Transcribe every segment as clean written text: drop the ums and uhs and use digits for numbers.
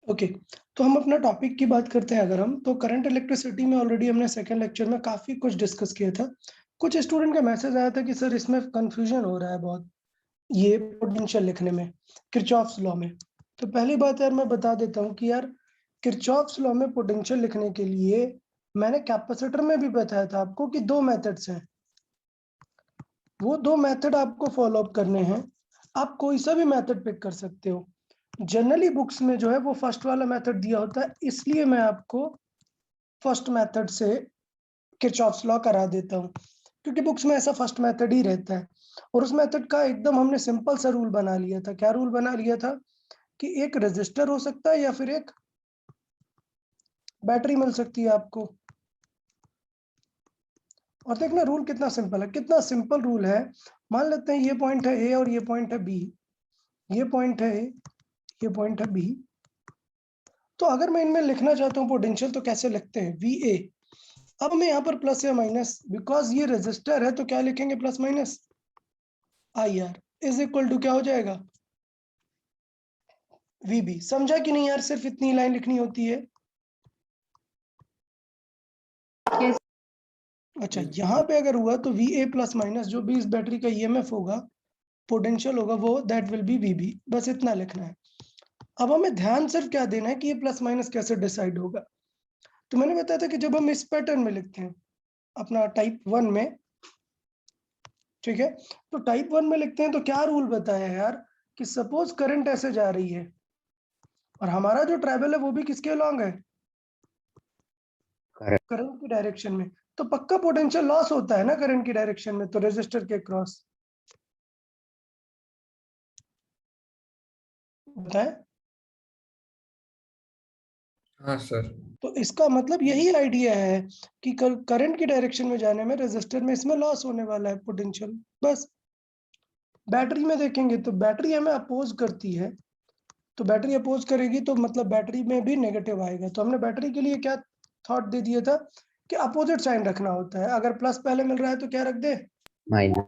Okay, तो हम अपना टॉपिक की बात करते हैं। अगर हम तो करंट इलेक्ट्रिसिटी में ऑलरेडी हमने सेकंड लेक्चर में काफी कुछ डिस्कस किया था। कुछ स्टूडेंट का मैसेज आया था कि सर इसमें कंफ्यूजन हो रहा है बहुत, ये पोटेंशियल लिखने में किरचॉफ्स लॉ में। तो पहली बात यार मैं बता देता हूँ कि यार किरचॉफ्स लॉ में पोटेंशियल लिखने के लिए मैंने कैपेसिटर में भी बताया था आपको कि दो मेथड्स हैं। वो दो मेथड आपको फॉलो अप करने हैं। आप कोई सा भी मेथड पिक कर सकते हो। जनरली बुक्स में जो है वो फर्स्ट वाला मेथड दिया होता है, इसलिए मैं आपको फर्स्ट मेथड से किरचॉफ्स लॉ करा देता हूँ, क्योंकि बुक्स में ऐसा फर्स्ट मेथड ही रहता है। और उस मेथड का एकदम हमने सिंपल सा रूल बना लिया था। क्या रूल बना लिया था कि एक रेजिस्टर हो सकता है या फिर एक बैटरी मिल सकती है आपको। और देखना रूल कितना सिंपल है, कितना सिंपल रूल है। मान लेते हैं ये पॉइंट है ए और ये पॉइंट है बी, ये पॉइंट है ए, ये पॉइंट है बी। तो अगर मैं इनमें लिखना चाहता हूँ पोटेंशियल तो कैसे लिखते हैं, वी ए। अब मैं यहाँ पर प्लस या माइनस, बिकॉज ये रेजिस्टर है तो क्या लिखेंगे, plus minus I R is equal to क्या हो जाएगा, वी बी। समझा कि नहीं यार, सिर्फ इतनी लाइन लिखनी होती है। Yes. अच्छा, यहाँ पे अगर हुआ तो वी ए प्लस माइनस जो भी इस बैटरी का ईएमएफ होगा, पोटेंशियल होगा, वो that will be V B. बस इतना लिखना है। अब हमें ध्यान सिर्फ क्या देना है कि ये प्लस माइनस कैसे डिसाइड होगा। तो मैंने बताया था कि जब हम इस पैटर्न में लिखते हैं अपना टाइप 1 में, ठीक है, तो टाइप 1 में लिखते हैं तो क्या रूल बताया है यार कि सपोज करंट ऐसे जा रही है और हमारा जो ट्रैवल है वो भी किसके अलोंग है, करंट की डायरेक्शन में। तो पक्का पोटेंशियल लॉस होता है ना करंट की डायरेक्शन में, तो रेजिस्टर के क्रॉस। बताएं। हाँ सर। तो इसका मतलब यही आइडिया है कि करंट की डायरेक्शन में जाने में रेजिस्टर में इसमें लॉस होने वाला है पोटेंशियल, बस। बैटरी में देखेंगे तो बैटरी हमें अपोज करती है, तो बैटरी अपोज करेगी तो मतलब बैटरी में भी नेगेटिव आएगा। तो हमने बैटरी के लिए क्या थॉट दे दिया था कि अपोजिट साइन रखना होता है। अगर प्लस पहले मिल रहा है तो क्या रख दे, माइनस।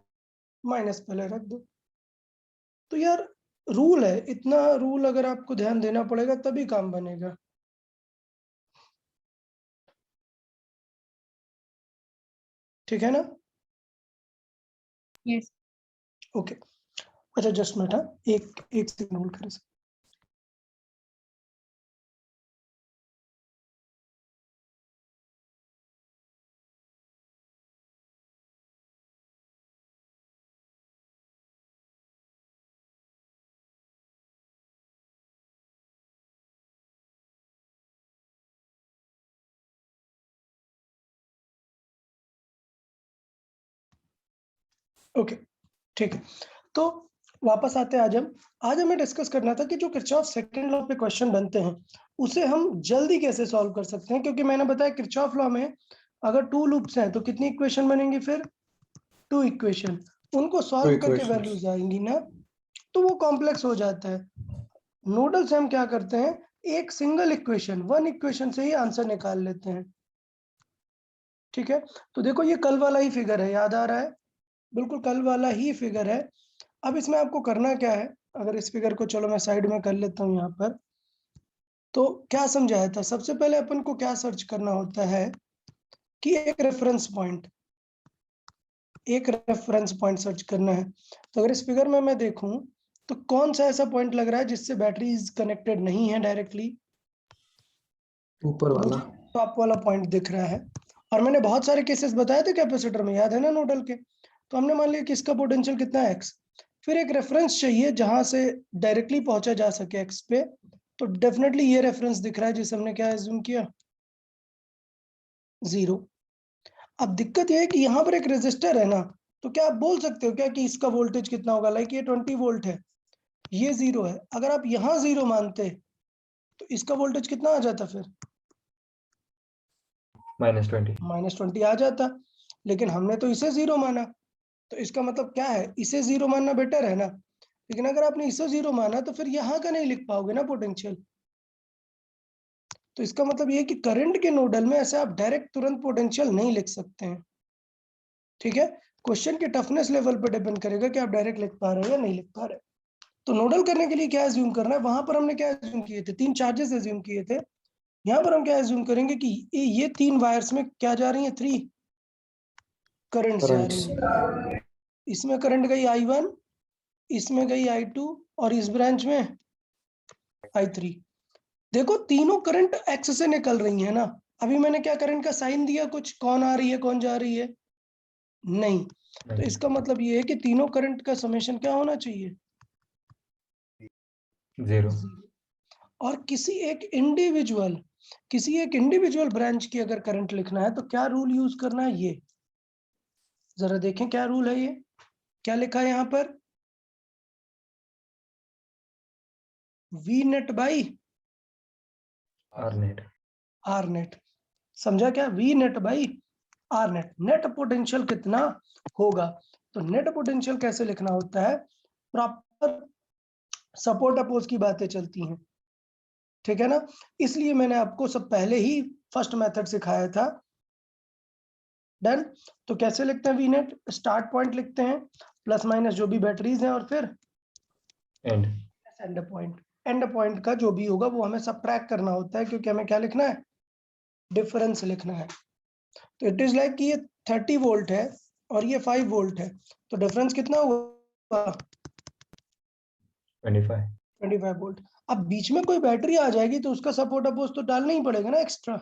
माइनस पहले रख दो। तो यार रूल है, इतना रूल अगर आपको ध्यान देना पड़ेगा तभी काम बनेगा। ठीक है ना? Yes. ओके। अच्छा जस्ट मिनट, हाँ, एक सेकंड होल्ड करें। ओके, ठीक है। तो वापस आते हैं। आज हमें डिस्कस करना था कि जो किरचॉफ सेकंड लॉ पे क्वेश्चन बनते हैं उसे हम जल्दी कैसे सॉल्व कर सकते हैं, क्योंकि मैंने बताया किरचॉफ लॉ में अगर टू लूप्स हैं तो कितनी इक्वेशन बनेंगी, फिर टू इक्वेशन। उनको सॉल्व करके वैल्यूज आएंगी ना, तो वो कॉम्प्लेक्स हो जाता है। नोडल से हम क्या करते हैं, एक सिंगल इक्वेशन, वन इक्वेशन से ही आंसर निकाल लेते हैं। ठीक है, तो देखो ये कल वाला ही फिगर है, याद आ रहा है, बिल्कुल कल वाला ही फिगर है। अब इसमें आपको करना क्या है, अगर इस फिगर को चलो मैं साइड में कर लेता हूँ यहाँ पर, तो क्या समझाया था, सबसे पहले अपन को क्या सर्च करना होता है कि एक रेफरेंस पॉइंट सर्च करना है। तो अगर इस फिगर में मैं देखूं तो कौन सा ऐसा पॉइंट लग रहा है जिससे बैटरी कनेक्टेड नहीं है डायरेक्टली, ऊपर तो वाला। मुझे टॉप वाला पॉइंट दिख रहा है। और मैंने बहुत सारे केसेस बताए थे कैपेसिटर में, याद है ना, नोडल के। तो हमने मान लिया कि इसका पोटेंशियल कितना है, एक्स। फिर एक रेफरेंस चाहिए जहां से डायरेक्टली पहुंचा जा सके एक्स पे, तो डेफिनेटली ये रेफरेंस दिख रहा है जिसे हमने क्या एज्यूम किया, 0। अब दिक्कत ये है कि यहाँ पर एक रेजिस्टर है ना, तो क्या आप बोल सकते हो क्या कि इसका वोल्टेज कितना होगा, लाइक ये 20 वोल्ट है, ये 0 है। अगर आप यहाँ 0 मानते तो इसका वोल्टेज कितना आ जाता, फिर -20। -20 आ जाता। लेकिन हमने तो इसे 0 माना, तो इसका मतलब क्या है, इसे 0 मानना बेटर है ना। लेकिन अगर आपने इसे 0 माना तो फिर यहाँ का नहीं लिख पाओगे ना पोटेंशियल। तो इसका मतलब ये है कि करंट के नोडल में ऐसे आप डायरेक्ट तुरंत पोटेंशियल नहीं लिख सकते हैं। ठीक है, क्वेश्चन के टफनेस लेवल पर डिपेंड करेगा कि आप डायरेक्ट लिख पा रहे हैं या नहीं लिख पा रहे। तो नोडल करने के लिए क्या एज्यूम करना है, वहां पर हमने क्या एज्यूम किए थे, 3 चार्जेस एज्यूम किए थे। यहाँ पर हम क्या एज्यूम करेंगे कि ये 3 वायर्स में क्या जा रही है, 3 करंट जा रही है। इसमें करंट गई I1, इसमें गई I2 और इस ब्रांच में I3। देखो तीनों करंट एक्स से निकल रही है ना। अभी मैंने क्या करंट का साइन दिया, कुछ कौन आ रही है कौन जा रही है, नहीं। तो इसका मतलब ये है कि तीनों करंट का समेशन क्या होना चाहिए, 0। और किसी एक इंडिविजुअल ब्रांच की अगर करंट लिखना है तो क्या रूल यूज करना है, ये जरा देखें क्या रूल है, ये क्या लिखा है यहाँ पर, V net by R net. R net. समझा क्या, V net by R net. Net potential कितना होगा, तो नेट पोटेंशियल कैसे लिखना होता है, प्रॉपर सपोर्ट अपोज की बातें चलती हैं, ठीक है ना। इसलिए मैंने आपको सब पहले ही फर्स्ट मेथड सिखाया था। डन। तो कैसे लिखते हैं वी नेट, स्टार्ट पॉइंट लिखते हैं प्लस माइनस जो भी बैटरीज हैं और फिर एंड पॉइंट। एंड पॉइंट का जो भी होगा वो हमें सबट्रैक्ट करना होता है, क्योंकि हमें क्या लिखना है, डिफरेंस लिखना है। तो इट इज लाइक कि ये 30 वोल्ट है और ये 5 वोल्ट है, तो डिफरेंस कितना हुआ, 25 वोल्ट। अब बीच में कोई बैटरी आ जाएगी तो उसका सपोर्ट अपोज तो डालना ही पड़ेगा ना एक्स्ट्रा,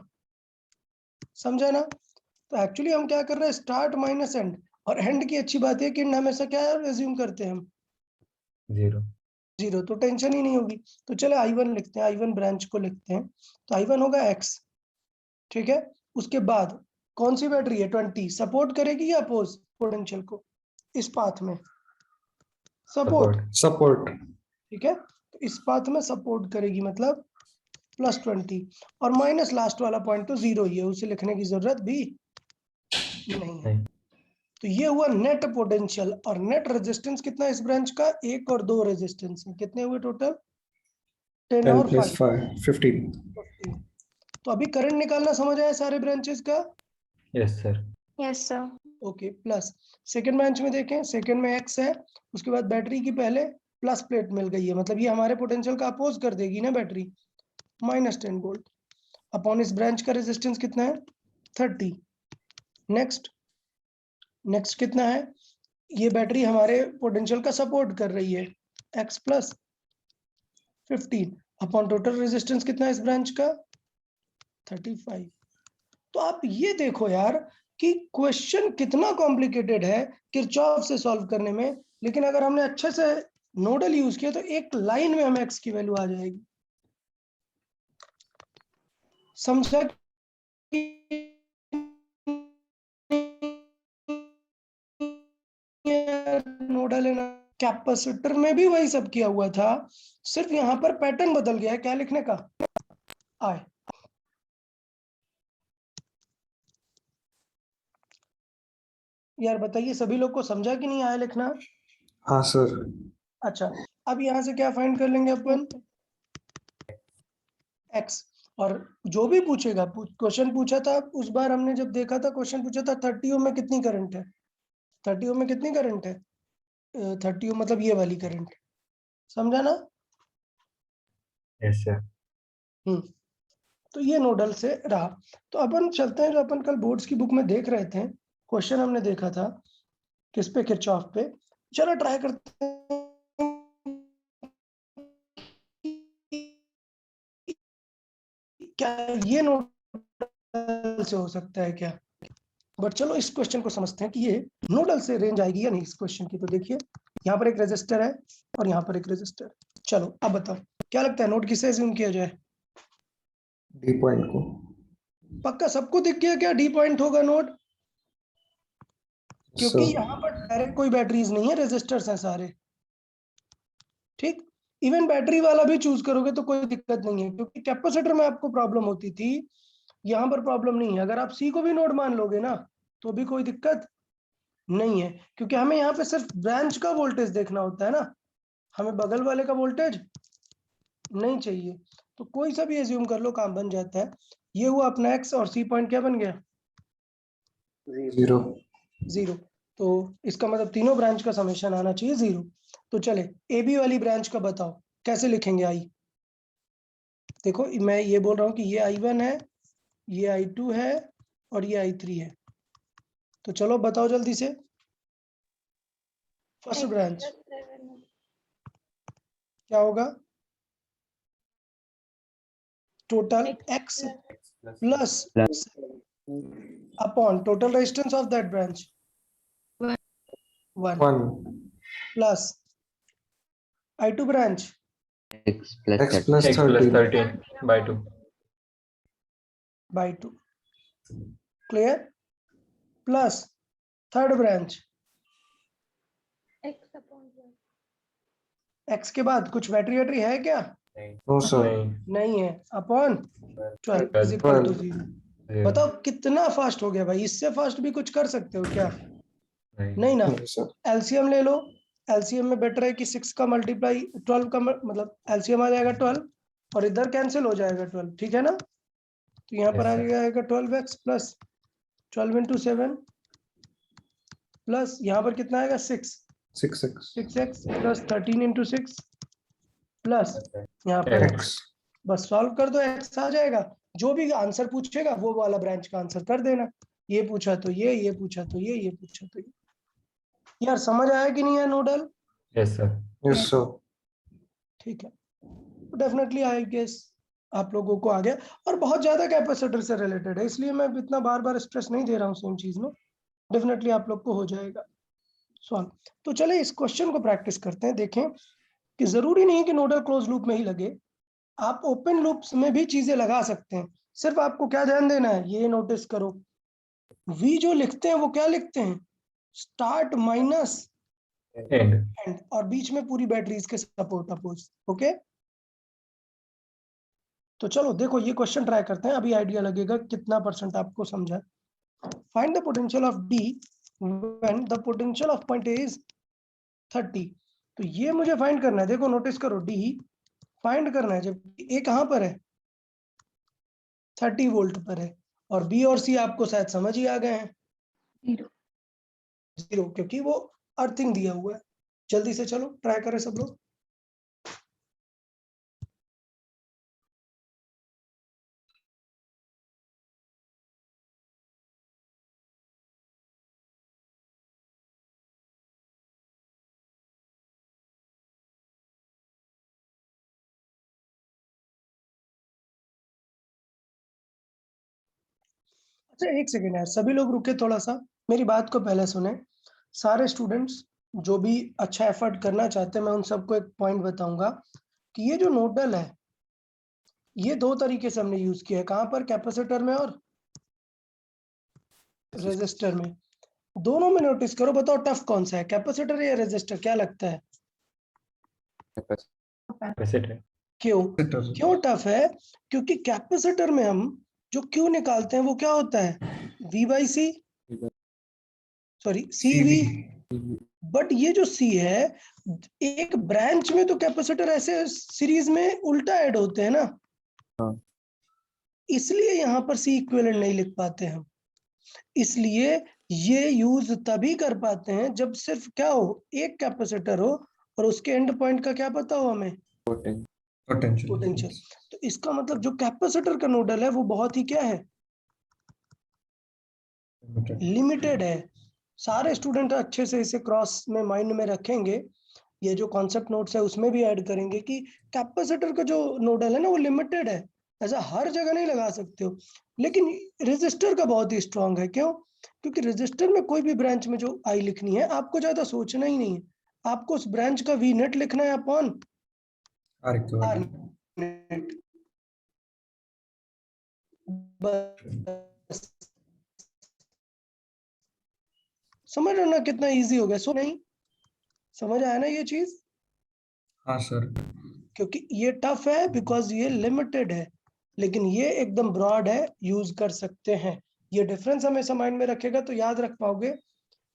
समझा ना। तो एक्चुअली हम क्या कर रहे हैं, स्टार्ट माइनस एंड, और एंड की अच्छी बात है कि एंड हमेशा क्या रिज्यूम करते हैं हम, 0, तो टेंशन ही नहीं होगी। तो चले I1 लिखते हैं, I1 ब्रांच को लिखते हैं, तो I1 होगा x, ठीक है। उसके बाद कौन सी बैटरी है, 20, सपोर्ट करेगी या अपोज पोटेंशियल को, इस पाथ में सपोर्ट, ठीक है। तो इस पाथ में सपोर्ट करेगी, मतलब +20, और माइनस लास्ट वाला पॉइंट तो 0 ही है, उसे लिखने की जरूरत भी नहीं है। तो ये हुआ नेट पोटेंशियल, और नेट रेजिस्टेंस कितना है इस ब्रांच का, 1 और 2 रेजिस्टेंस है, कितने हुए टोटल, 10 और 5 15। तो अभी करंट निकालना समझ आया सारे ब्रांचेस का, yes sir. Yes sir. Okay. Plus second branch में देखें, सेकेंड में एक्स है, उसके बाद बैटरी की पहले प्लस प्लेट मिल गई है, मतलब ये हमारे पोटेंशियल का अपोज कर देगी ना बैटरी, -10 वोल्ट। अपॉन इस ब्रांच का रेजिस्टेंस कितना है, 30। नेक्स्ट कितना है, ये बैटरी हमारे पोटेंशियल का सपोर्ट कर रही है, x plus 15 upon total resistance कितना है इस ब्रांच का, 35। तो आप ये देखो यार कि क्वेश्चन कितना कॉम्प्लिकेटेड है किरचॉफ से सॉल्व करने में, लेकिन अगर हमने अच्छे से नोडल यूज किया तो एक लाइन में हमें x की वैल्यू आ जाएगी, समझा नोडल है ना। कैपेसिटर में भी वही सब किया हुआ था, सिर्फ यहाँ पर पैटर्न बदल गया है, क्या लिखने का, आए। यार बताइए सभी लोग को समझा कि नहीं आया लिखना, हाँ सर। अच्छा। अब यहाँ से क्या फाइंड कर लेंगे अपन, x, और जो भी पूछेगा, क्वेश्चन पूछा था उस बार हमने जब देखा था, क्वेश्चन पूछा था 30 ओम में कितनी करंट है, 30 ओम में कितनी करंट है, 30 ओम मतलब ये वाली करंट, समझा ना। Yes sir. तो ये नोडल से रहा। तो अपन चलते हैं, जो अपन कल बोर्ड्स की बुक में देख रहे थे, क्वेश्चन हमने देखा था किस पे, किरचॉफ पे। चलो ट्राई करते हैं क्या ये नोडल से हो सकता है क्या, बट चलो इस क्वेश्चन को समझते हैं कि ये नोडल से रेंज आएगी या नहीं इस क्वेश्चन की। तो देखिए यहाँ पर एक रेजिस्टर है और यहाँ पर एक रेजिस्टर, चलो अब बताओ क्या लगता है नोड किसे अज्यूम किया जाए, डी पॉइंट को। पक्का सबको दिख गया क्या डी पॉइंट होगा नोड, क्योंकि यहाँ पर डायरेक्ट कोई बैटरीज नहीं है, रेजिस्टर्स हैं सारे, ठीक। इवन बैटरी वाला भी चूज करोगे तो कोई दिक्कत नहीं है, क्योंकि कैपेसिटर में आपको प्रॉब्लम होती थी, यहाँ पर प्रॉब्लम नहीं है। अगर आप सी को भी नोड मान लोगे ना तो भी कोई दिक्कत नहीं है, क्योंकि हमें यहाँ पे सिर्फ ब्रांच का वोल्टेज देखना होता है ना, हमें बगल वाले का वोल्टेज नहीं चाहिए। तो कोई सा भी एज्यूम कर लो, काम बन जाता है। ये हुआ अपना एक्स, और सी पॉइंट क्या बन गया, 0। जीरो। तो इसका मतलब तीनों ब्रांच का समेशन आना चाहिए 0। तो चले ए बी वाली ब्रांच का बताओ कैसे लिखेंगे आई। देखो मैं ये बोल रहा हूँ कि ये I1 है, ये I2 है और ये I3 है। तो चलो बताओ जल्दी से। फर्स्ट ब्रांच क्या होगा? Total x plus upon total resistance of that branch 1 1 plus I2 branch x plus x 30 plus x plus 13 13 by 2. By 2 clear. Plus third branch x के बाद कुछ बैटरी है क्या? नो सर नहीं नहीं है। Upon 12 is equal to 0। बताओ कितना फास्ट हो गया भाई, इससे फास्ट भी कुछ कर सकते हो क्या? नहीं ना। नहीं सर एलसीएम ले लो। एलसीएम में बेटर है कि 6 का मल्टीप्लाई 12 का मतलब एलसीएम आ जाएगा 12 और इधर कैंसिल हो जाएगा 12, ठीक है ना। तो यहाँ पर आ जाएगा 12x प्लस 12 इंटू 7 प्लस यहाँ पर कितना आएगा 6 6x प्लस 13 इंटू 6 प्लस यहाँ पर X. x। बस सॉल्व कर दो, x आ जाएगा। जो भी आंसर पूछेगा वो वाला ब्रांच का आंसर कर देना। ये पूछा तो ये पूछा तो ये पूछा तो ये। यार समझ आया कि नहीं है nodal? Yes, sir. Yes sir ठीक है, डेफिनेटली आई गेस आप लोगों को आ गया। और बहुत ज्यादा कैपेसिटर से रिलेटेड है, इसलिए मैं इतना बार बार स्ट्रेस नहीं दे रहा हूँ सेम चीज में। डेफिनेटली आप लोग को हो जाएगा सॉल्व। तो चले इस क्वेश्चन को प्रैक्टिस करते हैं। देखें कि जरूरी नहीं कि नोडल क्लोज लूप में ही लगे, आप ओपन लूप्स में भी चीजें लगा सकते हैं। सिर्फ आपको क्या ध्यान देना है, ये नोटिस करो वी जो लिखते हैं वो क्या लिखते हैं, स्टार्ट माइनस End. एंड, और बीच में पूरी बैटरीज के सपोर्ट अपोज। ओके, तो चलो देखो ये क्वेश्चन ट्राई करते हैं, अभी आइडिया लगेगा कितना परसेंट आपको समझा। Find the potential of D when the potential of point A is 30। तो ये मुझे फाइंड करना है। देखो नोटिस करो डी फाइंड करना है, जब ए कहां पर है 30 वोल्ट पर है, और बी और सी आपको शायद समझ ही आ गए हैं। 0 क्योंकि वो अर्थिंग दिया हुआ है। जल्दी से चलो ट्राई करें सब लोग। अच्छा एक सेकेंड यार, सभी लोग रुके थोड़ा सा, मेरी बात को पहले सुने। सारे स्टूडेंट्स जो भी अच्छा एफर्ट करना चाहते हैं, मैं उन सबको एक पॉइंट बताऊंगा कि ये जो नोडल है ये दो तरीके से हमने यूज किया है। कहां पर? कैपेसिटर में और रेजिस्टर में। दोनों में नोटिस करो, बताओ टफ कौन सा है, कैपेसिटर या रेजिस्टर? क्या लगता है? Capacitor. क्यों क्यों टफ है? क्योंकि कैपेसिटर में हम जो क्यू निकालते हैं वो क्या होता है, V बाई सी, सॉरी CV। बट ये जो C है, एक ब्रांच में तो कैपेसिटर ऐसे सीरीज में उल्टा ऐड होते हैं ना, इसलिए यहाँ पर C इक्विवेलेंट नहीं लिख पाते हम। इसलिए ये यूज तभी कर पाते हैं जब सिर्फ क्या हो, एक कैपेसिटर हो और उसके एंड पॉइंट का क्या पता हो हमें, पोटेंशियल। तो इसका मतलब जो कैपेसिटर का नोडल है वो बहुत ही क्या है, लिमिटेड है। सारे स्टूडेंट अच्छे से इसे क्रॉस में माइंड में रखेंगे, ये जो कॉन्सेप्ट नोट्स है उसमें भी ऐड करेंगे कि कैपेसिटर का जो नोडल है ना वो लिमिटेड है, ऐसा हर जगह नहीं लगा सकते हो। लेकिन रेजिस्टर का बहुत ही स्ट्रांग है। क्यों? क्योंकि रेजिस्टर में कोई भी ब्रांच में जो आई लिखनी है आपको ज्यादा सोचना ही नहीं है, आपको उस ब्रांच का वी नेट लिखना है अपॉन आर नेट, बस। समझ रहे हो ना कितना इजी हो गया? सो नहीं समझ आया ना ये चीज? हाँ सर क्योंकि ये टफ है बिकॉज ये लिमिटेड है, लेकिन ये एकदम ब्रॉड है, यूज कर सकते हैं। ये डिफरेंस हमेशा माइंड में रखेगा तो याद रख पाओगे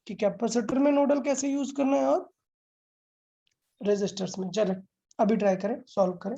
कि कैपेसिटर में नोडल कैसे यूज करना है और रेजिस्टर्स में। चले अभी ट्राई करें, सॉल्व करें।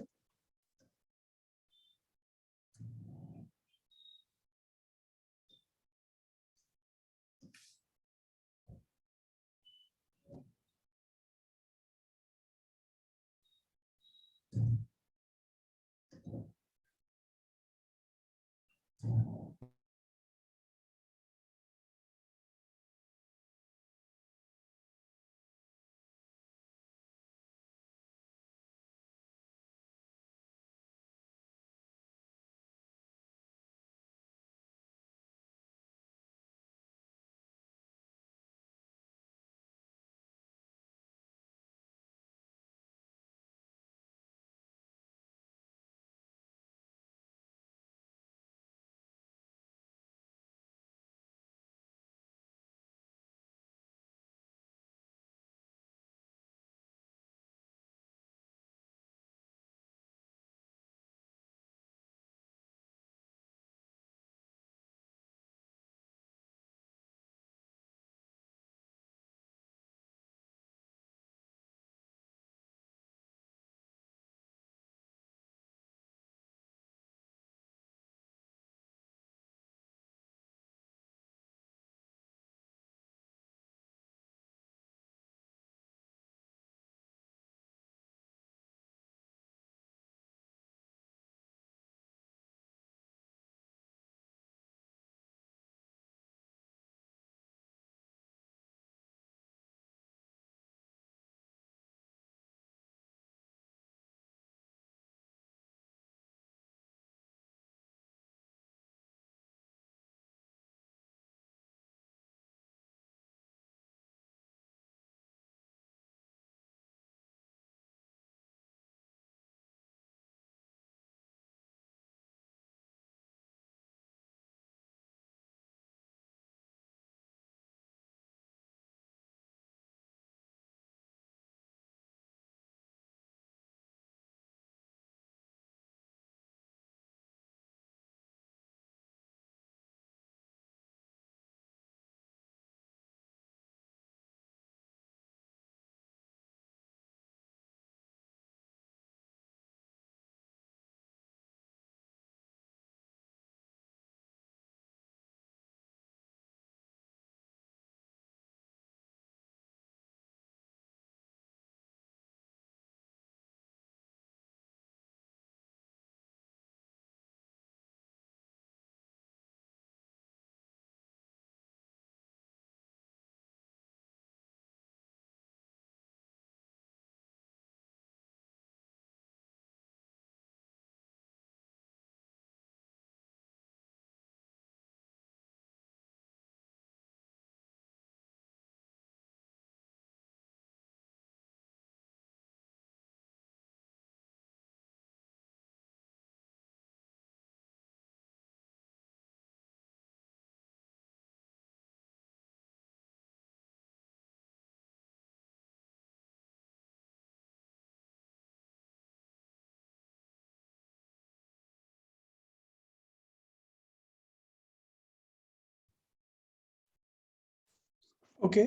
ओके,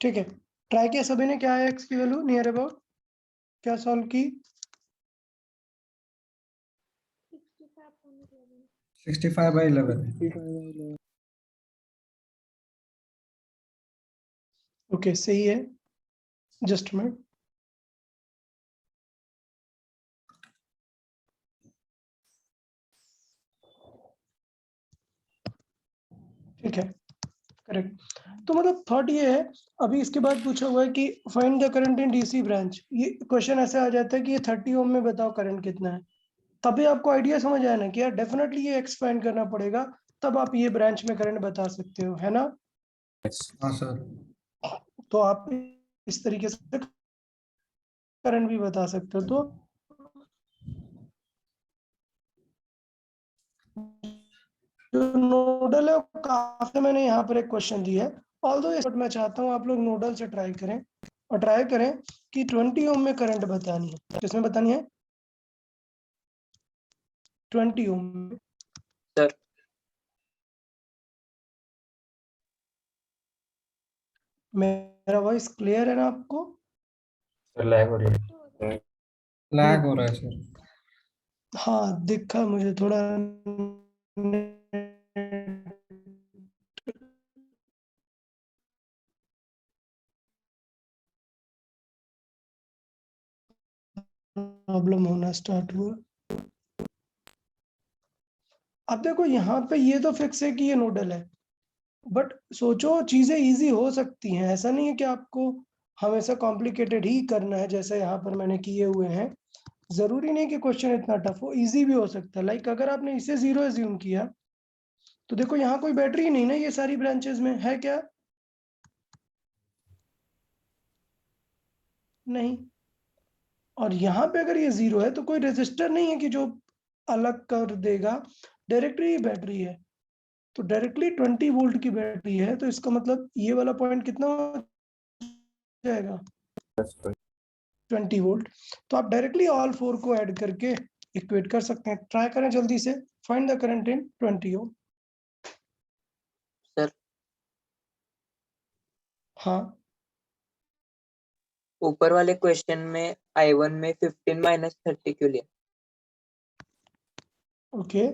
ठीक है। ट्राई किया सभी ने, क्या है एक्स की वैल्यू नियर अबाउट, क्या सॉल्व की? 65/11। ओके, सही है। जस्ट मिनट, ठीक है, करेक्ट। तो मतलब थॉट ये है, अभी इसके बाद पूछा हुआ है कि find the current in DC branch. ये क्वेश्चन ऐसे आ जाता है कि ये 30 ओम में बताओ करंट कितना है। तभी आपको आइडिया समझ आया ना कि यार डेफिनेटली ये एक्स फाइंड करना पड़ेगा, तब आप ये ब्रांच में करंट बता सकते हो, है ना? हाँ सर। तो आप इस तरीके से करंट भी बता सकते हो। तो जो नोडल है वो काफी, मैंने यहाँ पर एक क्वेश्चन दिया है, ऑल्दो बट मैं चाहता हूँ आप लोग नोडल से ट्राई करें, और ट्राई करें कि 20 ओम में करंट बतानी है। किसमें बतानी है? 20 ओम में। सर मेरा वॉइस क्लियर है ना आपको? सर लैग हो रही है। लैग हो रहा है सर। हाँ, दिखा मुझे थोड़ा प्रॉब्लम होना स्टार्ट हुआ। अब देखो यहाँ पे ये तो फिक्स है कि ये नोडल है, बट सोचो चीजें इजी हो सकती हैं, ऐसा नहीं है कि आपको हमेशा कॉम्प्लिकेटेड ही करना है जैसे यहाँ पर मैंने किए हुए हैं। जरूरी नहीं कि क्वेश्चन इतना टफ हो, इजी भी हो सकता है। लाइक अगर आपने इसे जीरो एज्यूम किया, तो देखो यहाँ कोई बैटरी ही नहीं ना, ये सारी ब्रांचेस में है क्या? नहीं। और यहाँ पे अगर ये जीरो है तो कोई रेजिस्टर नहीं है कि जो अलग कर देगा, डायरेक्टली बैटरी है। तो डायरेक्टली 20 वोल्ट की बैटरी है, तो इसका मतलब ये वाला पॉइंट कितना हो जाएगा? 20 वोल्ट। तो आप डायरेक्टली ऑल फोर को ऐड करके इक्वेट कर सकते हैं। ट्राई करें जल्दी से, find the current in 20 ohm. Sir हाँ, ऊपर वाले क्वेश्चन में I1 में 15 माइनस 30 क्यों लिया? ओके,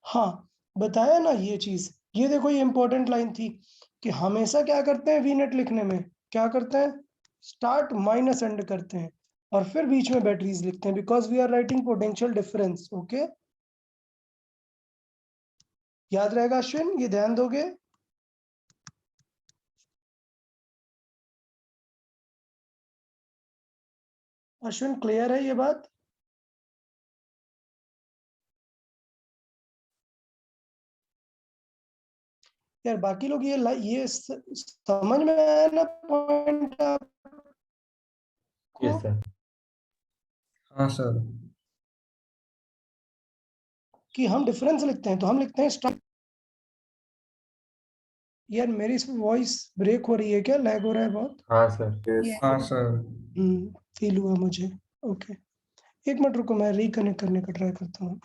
हाँ, बताया ना ये चीज। ये देखो, ये इंपॉर्टेंट लाइन थी कि हमेशा क्या करते हैं वी नेट लिखने में, क्या करते हैं? स्टार्ट माइनस एंड करते हैं, और फिर बीच में बैटरीज लिखते हैं, because we are writing potential difference. Okay, याद रहेगा अश्विन, ये ध्यान दोगे? अश्विन, क्लियर है ये बात? यार बाकी लोग ये समझ में आया ना पॉइंट आपको? Yes sir. हाँ सर। कि हम डिफरेंस लिखते हैं तो हम लिखते हैं स्टार्ट। यार मेरी वॉइस ब्रेक हो रही है क्या? लैग हो रहा है बहुत? हाँ सर। हाँ सर। फील हुआ मुझे। ओके, एक मिनट रुको, मैं रिकनेक्ट करने का ट्राई करता हूँ।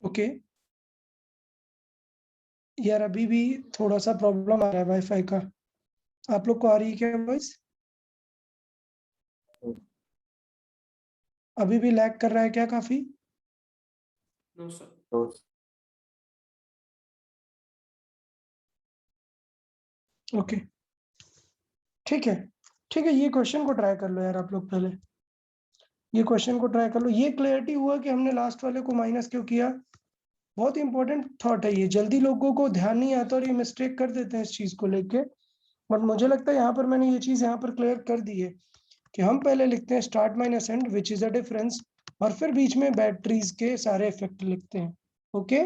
ओके यार अभी भी थोड़ा सा प्रॉब्लम आ रहा है वाईफाई का। आप लोग को आ रही है क्या वॉइस? अभी भी लैग कर रहा है क्या काफी? No sir. तो ओके ठीक है ठीक है, ये क्वेश्चन को ट्राई कर लो यार आप लोग पहले। ये क्वेश्चन को ट्राई कर लो। ये क्लियरिटी हुआ कि हमने लास्ट वाले को माइनस क्यों किया? बहुत इंपॉर्टेंट थॉट है ये, जल्दी लोगों को ध्यान नहीं आता और ये मिस्टेक कर देते हैं इस चीज को लेके। बट मुझे लगता है यहाँ पर मैंने ये चीज यहाँ पर क्लियर कर दी है कि हम पहले लिखते हैं start minus and which is a difference, और फिर बीच में बैटरीज के सारे इफेक्ट लिखते हैं। ओके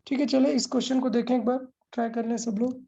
ठीक है, चले इस क्वेश्चन को देखें एक बार, ट्राई कर लें सब लोग।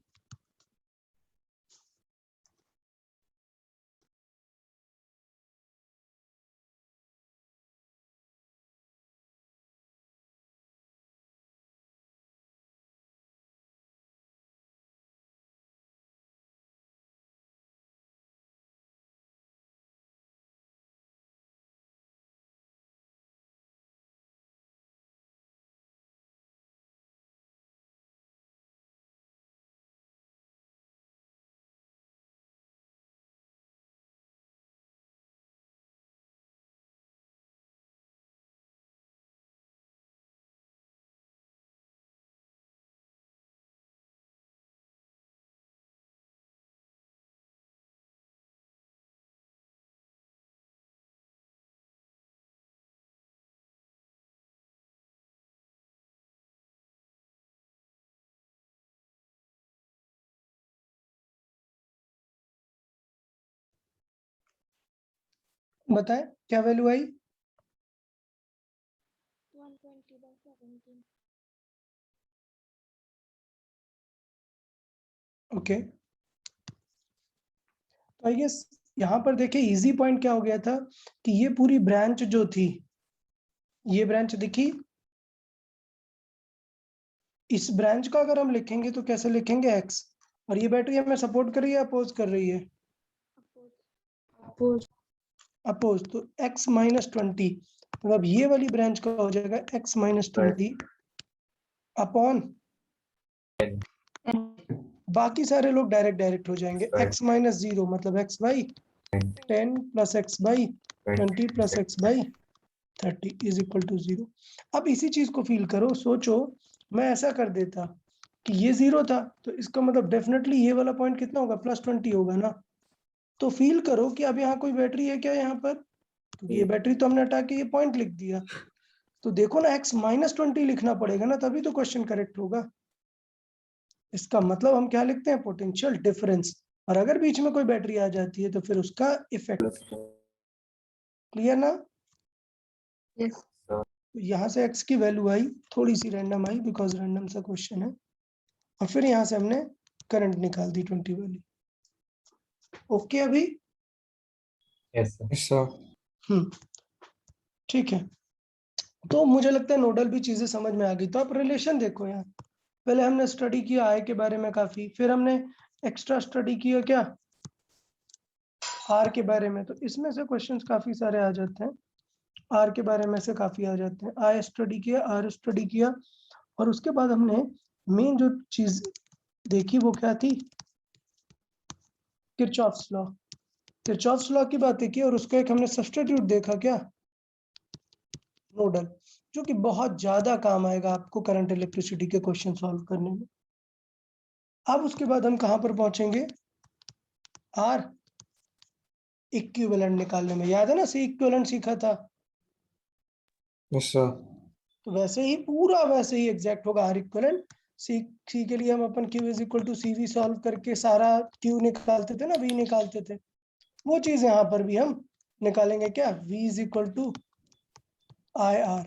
बताएं क्या वैल्यू आई? 120/17। ओके तो आई गेस यहाँ पर देखिए इजी पॉइंट क्या हो गया था कि ये पूरी ब्रांच जो थी, ये ब्रांच दिखी, इस ब्रांच का अगर हम लिखेंगे तो कैसे लिखेंगे x, और ये बैटरी हमें सपोर्ट कर रही है अपोज कर रही है? अपोज। अपोज, तो x माइनस 20, मतलब ये वाली ब्रांच का हो जाएगा x माइनस 20 अपॉन, बाकी सारे लोग डायरेक्ट हो जाएंगे, x माइनस 0 मतलब x by 10 plus x by 20 plus x by 30 is equal to 0। अब इसी चीज को फील करो, सोचो मैं ऐसा कर देता कि ये 0 था, तो इसका मतलब डेफिनेटली ये वाला पॉइंट कितना होगा, प्लस 20 होगा ना। तो फील करो कि अब यहाँ कोई बैटरी है क्या यहाँ पर, क्योंकि ये बैटरी तो हमने हटा के ये पॉइंट लिख दिया। तो देखो ना x माइनस 20 लिखना पड़ेगा ना, तभी तो क्वेश्चन करेक्ट होगा। इसका मतलब हम क्या लिखते हैं, पोटेंशियल डिफरेंस, और अगर बीच में कोई बैटरी आ जाती है तो फिर उसका इफेक्ट। क्लियर ना? यस। तो यहाँ से x की वैल्यू आई, थोड़ी सी रैंडम आई बिकॉज रैंडम सा क्वेश्चन है, और फिर यहाँ से हमने करंट निकाल दी 20 वाली। ओके अभी यस सर। ठीक है, तो मुझे लगता है नोडल भी चीजें समझ में आ गई। तो आप रिलेशन देखो यार, पहले हमने स्टडी किया आय के बारे में काफी, फिर हमने एक्स्ट्रा स्टडी किया क्या आर के बारे में, तो इसमें से क्वेश्चंस काफी सारे आ जाते हैं, आर के बारे में से काफी आ जाते हैं। आई स्टडी किया, आर स्टडी किया, और उसके बाद हमने मेन जो चीज देखी वो क्या थी, किरचॉफ्स लॉ। किरचॉफ्स लॉ की बातें की और उसको एक हमने सब्स्टिट्यूट देखा क्या, नोडल, जो कि बहुत ज्यादा काम आएगा आपको करंट इलेक्ट्रिसिटी के क्वेश्चन सॉल्व करने में। अब उसके बाद हम कहां पर पहुंचेंगे, आर इक्विवेलेंट निकालने में। याद है ना सी इक्विवेलेंट सीखा था, यस सर। तो वैसे ही पूरा वैसे ही एग्जैक्ट होगा आर इक्विवेलेंट। सी के लिए हम अपन Q is equal to C V solve करके सारा Q निकालते थे ना, V निकालते थे, वो चीज यहाँ पर भी हम निकालेंगे क्या, V is equal to I R,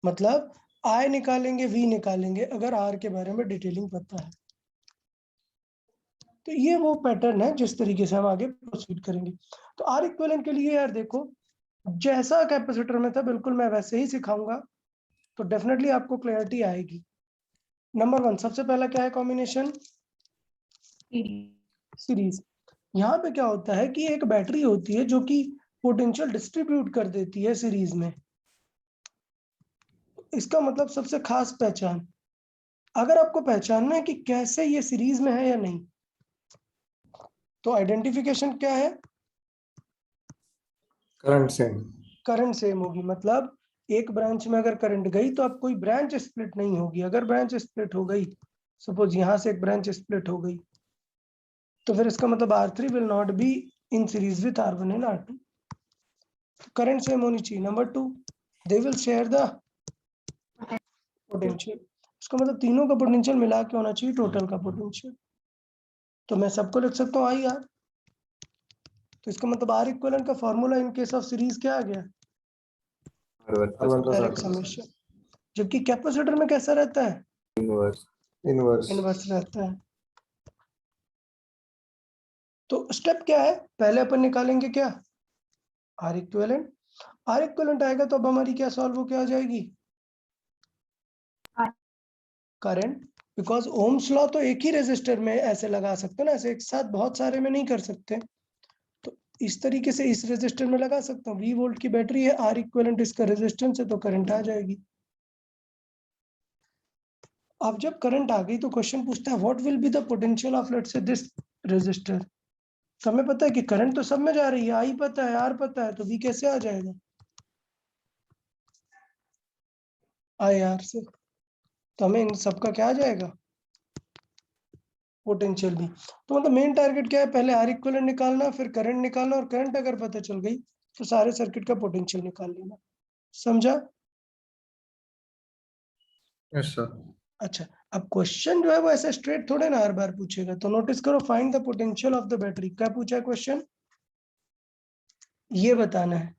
मतलब I निकालेंगे V निकालेंगे अगर R के बारे में डिटेलिंग पता है। तो ये वो पैटर्न है जिस तरीके से हम आगे प्रोसीड करेंगे। तो आर इक्विवेलेंट के लिए यार देखो, जैसा कैपेसिटर में था बिल्कुल मैं वैसे ही सिखाऊंगा, तो डेफिनेटली आपको क्लैरिटी आएगी। नंबर 1 सबसे पहला क्या है कॉम्बिनेशन, सीरीज। यहाँ पे क्या होता है कि एक बैटरी होती है जो कि पोटेंशियल डिस्ट्रीब्यूट कर देती है सीरीज में। इसका मतलब सबसे खास पहचान, अगर आपको पहचानना है कि कैसे ये सीरीज में है या नहीं, तो आइडेंटिफिकेशन क्या है? Current same. करंट सेम होगी, मतलब एक ब्रांच में अगर करंट गई तो अब कोई ब्रांच स्प्लिट नहीं होगी। अगर ब्रांच स्प्लिट हो गई, सपोज यहां से एक ब्रांच स्प्लिट हो गई, तो फिर इसका मतलब R3 will not be in series with R1 and R2। Current same होनी चाहिए। Number 2, they will share the potential. इसका मतलब तीनों का पोटेंशियल मिला के होना चाहिए टोटल का पोटेंशियल। तो मैं सबको लिख सकता हूँ आई आर। तो इसका मतलब आर इक्विवेलेंट का formula in case of series क्या आ गया? Direct summation. जबकि कैपेसिटर में कैसा रहता है? इनवर्स इनवर्स रहता है। तो स्टेप क्या है? पहले अपन निकालेंगे क्या? Are equivalent. आर इक्विवेलेंट आएगा तो अब हमारी क्या सॉल्व हो, क्या आ जाएगी? करंट। बिकॉज ओम्स लॉ तो एक ही रेजिस्टर में ऐसे लगा सकते हो ना, ऐसे एक साथ बहुत सारे में नहीं कर सकते। तो इस तरीके से इस रेजिस्टर में लगा सकता हूँ। 20 वोल्ट की बैटरी है, आर इक्विवेलेंट इसका रेजिस्टेंस है, तो करंट आ जाएगी। अब जब करंट आ गई तो क्वेश्चन पूछता है what will be the potential of let's say this resistor. तो हमें पता है कि करंट तो सब में जा रही है, आई पता है, आर पता है, तो वी कैसे आ जाएगा? आई आर से। तो हमें इन सबका क्या आ जाएगा? पोटेंशियल भी। तो मतलब मेन टारगेट क्या है? पहले आर इक्विवेलेंट निकालना, फिर करंट निकालना, और करंट अगर पता चल गई तो सारे सर्किट का पोटेंशियल निकाल लेना। समझा? Yes sir. अच्छा, अब क्वेश्चन जो है वो ऐसे स्ट्रेट थोड़े ना हर बार पूछेगा। तो नोटिस करो, find the potential of the battery. क्या पूछा है क्वेश्चन? ये बताना है।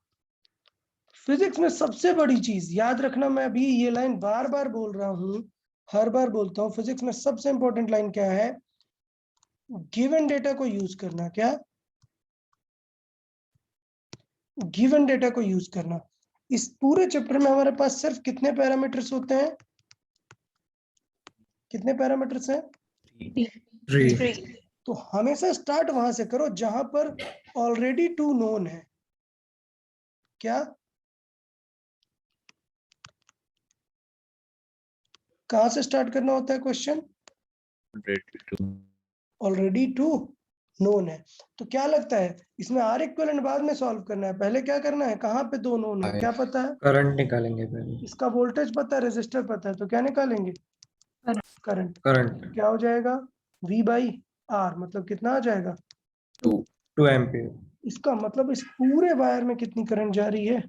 फिजिक्स में सबसे बड़ी चीज याद रखना, मैं अभी ये लाइन बार बार बोल रहा हूं, हर बार बोलता हूं, फिजिक्स में सबसे इंपॉर्टेंट लाइन क्या है? गिवन डेटा को यूज करना। क्या? गिवन डेटा को यूज करना। इस पूरे चैप्टर में हमारे पास सिर्फ कितने पैरामीटर्स होते हैं? कितने पैरामीटर्स हैं? 3। तो हमेशा स्टार्ट वहां से करो जहां पर ऑलरेडी 2 नोन है। क्या? कहां से स्टार्ट करना होता है क्वेश्चन? ऑलरेडी 2 नोन है। तो क्या लगता है इसमें आर इक्विवेलेंट बाद में सॉल्व करना है, पहले क्या करना है? कहां पे 2 नोन है, क्या पता है? करंट निकालेंगे पहले। इसका वोल्टेज पता है, रेजिस्टर पता है, तो क्या निकालेंगे? करंट। करंट क्या हो जाएगा? V बाई आर, मतलब कितना आ जाएगा? 2 एम्पियर। इसका मतलब इस पूरे वायर में कितनी करंट जा रही है?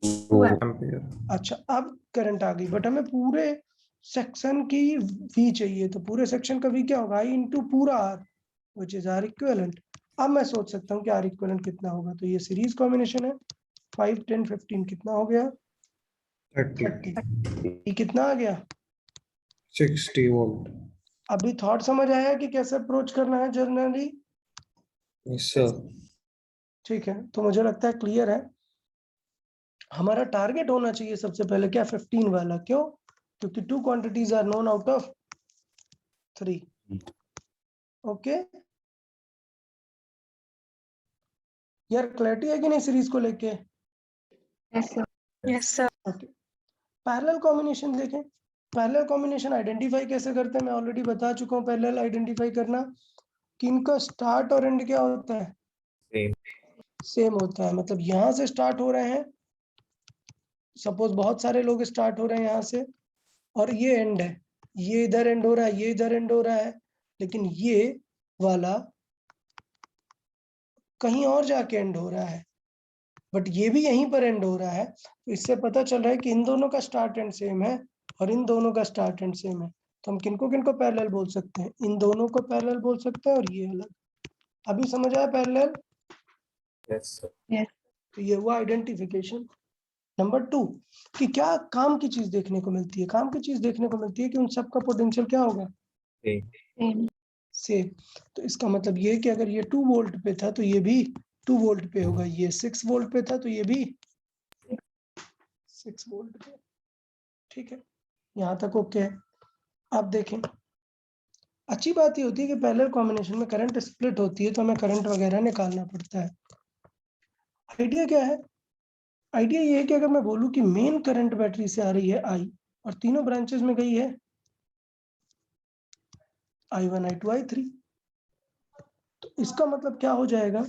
2 एम्पियर। अच्छा, अब करंट आ गई, बट हमें पूरे सेक्शन की V चाहिए। तो पूरे सेक्शन का V क्या होगा? I इंटू पूरा R, which is R equivalent. अब मैं सोच सकता हूँ कि आर इक्विवेलेंट कितना होगा। तो ये सीरीज कॉम्बिनेशन है। 5 10 15 कितना हो गया? 30। 30। कितना आ गया? 60 वोल्ट। अभी थॉट समझ आया कि कैसे अप्रोच करना है जनरली? Yes sir. ठीक है, तो मुझे लगता है क्लियर है। हमारा टारगेट होना चाहिए सबसे पहले क्या? 15 वाला। क्यों? क्योंकि 2 quantities are known out of 3। Okay यार, क्लैरिटी है कि नहीं सीरीज को लेके? Yes sir. Okay, parallel combination देखें। पैरेलल कॉम्बिनेशन आइडेंटिफाई कैसे करते हैं मैं ऑलरेडी बता चुका हूँ। पैरेलल आइडेंटिफाई करना कि इनका स्टार्ट और एंड क्या होता है? सेम होता है। मतलब यहां से स्टार्ट हो रहे हैं, सपोज बहुत सारे लोग स्टार्ट हो रहे हैं यहाँ से, और ये एंड है। ये इधर एंड हो रहा है, ये इधर एंड हो रहा है, लेकिन ये वाला कहीं और जाके एंड हो रहा है, बट ये भी यहीं पर एंड हो रहा है। तो इससे पता चल रहा है कि इन दोनों का स्टार्ट एंड सेम है और इन दोनों का स्टार्ट एंड सेम है। तो हम किनको किनको पैरेलल बोल सकते हैं? इन दोनों को पैरेलल बोल सकते हैं और ये अलग। अभी समझ आया पैरेलल? Yes sir. तो ये हुआ आइडेंटिफिकेशन। नंबर 2 कि क्या काम की चीज देखने को मिलती है? काम की चीज देखने को मिलती है कि उन सबका पोटेंशियल क्या होगा? सेम। तो इसका मतलब ये कि अगर ये 2 वोल्ट पे था तो ये भी 2 वोल्ट पे होगा, ये 6 वोल्ट पे था तो ये भी 6 वोल्ट पे। ठीक है, यहाँ तक ओके है। अब देखें, अच्छी बात ये होती है कि पैरेलल कॉम्बिनेशन में करंट स्प्लिट होती है तो हमें करंट वगैरह निकालना पड़ता है। आइडिया क्या है? आइडिया ये है कि अगर मैं बोलूं कि मेन करंट बैटरी से आ रही है आई और तीनों ब्रांचेस में गई है I1 I2 I3, तो इसका मतलब क्या हो जाएगा?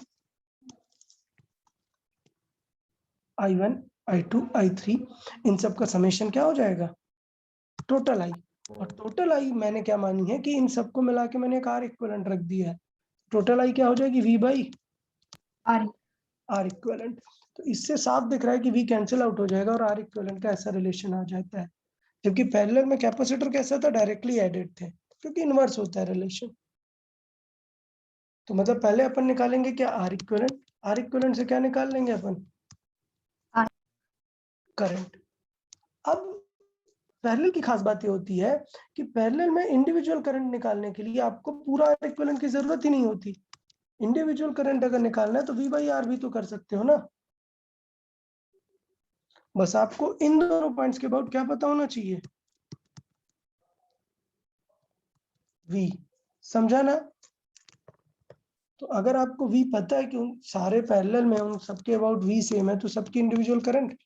I1 I2 I3 इन सब का समेशन क्या हो जाएगा? Total I. और टोटल आई मैंने क्या मानी है कि इन सबको मिला के मैंने एक आर इक्विवेलेंट रख दिया है। टोटल आई क्या हो जाएगी? V by R R equivalent. तो इससे साफ दिख रहा है कि V कैंसिल आउट हो जाएगा और आर इक्विवेलेंट का ऐसा रिलेशन आ जाता है। जबकि पैरेलल में कैपेसिटर कैसा था? डायरेक्टली एडेड थे, क्योंकि इनवर्स होता है रिलेशन। तो मतलब पहले अपन निकालेंगे क्या? Are equivalent. आर इक्विवेलेंट से क्या निकाल लेंगे अपन? R। करंट। अब पैरेलल की खास बात ये होती है कि पैरेलल में इंडिविजुअल करंट निकालने के लिए आपको पूरा आर इक्विवेलेंट की जरूरत ही नहीं होती। इंडिविजुअल करंट अगर निकालना है तो V बाई आर भी तो कर सकते हो ना। बस आपको इन दोनों पॉइंट्स के अबाउट क्या पता होना चाहिए? V। समझा ना? तो अगर आपको V पता है कि उन सारे पैरेलल में उन सबके अबाउट V सेम है तो सबकी इंडिविजुअल करंट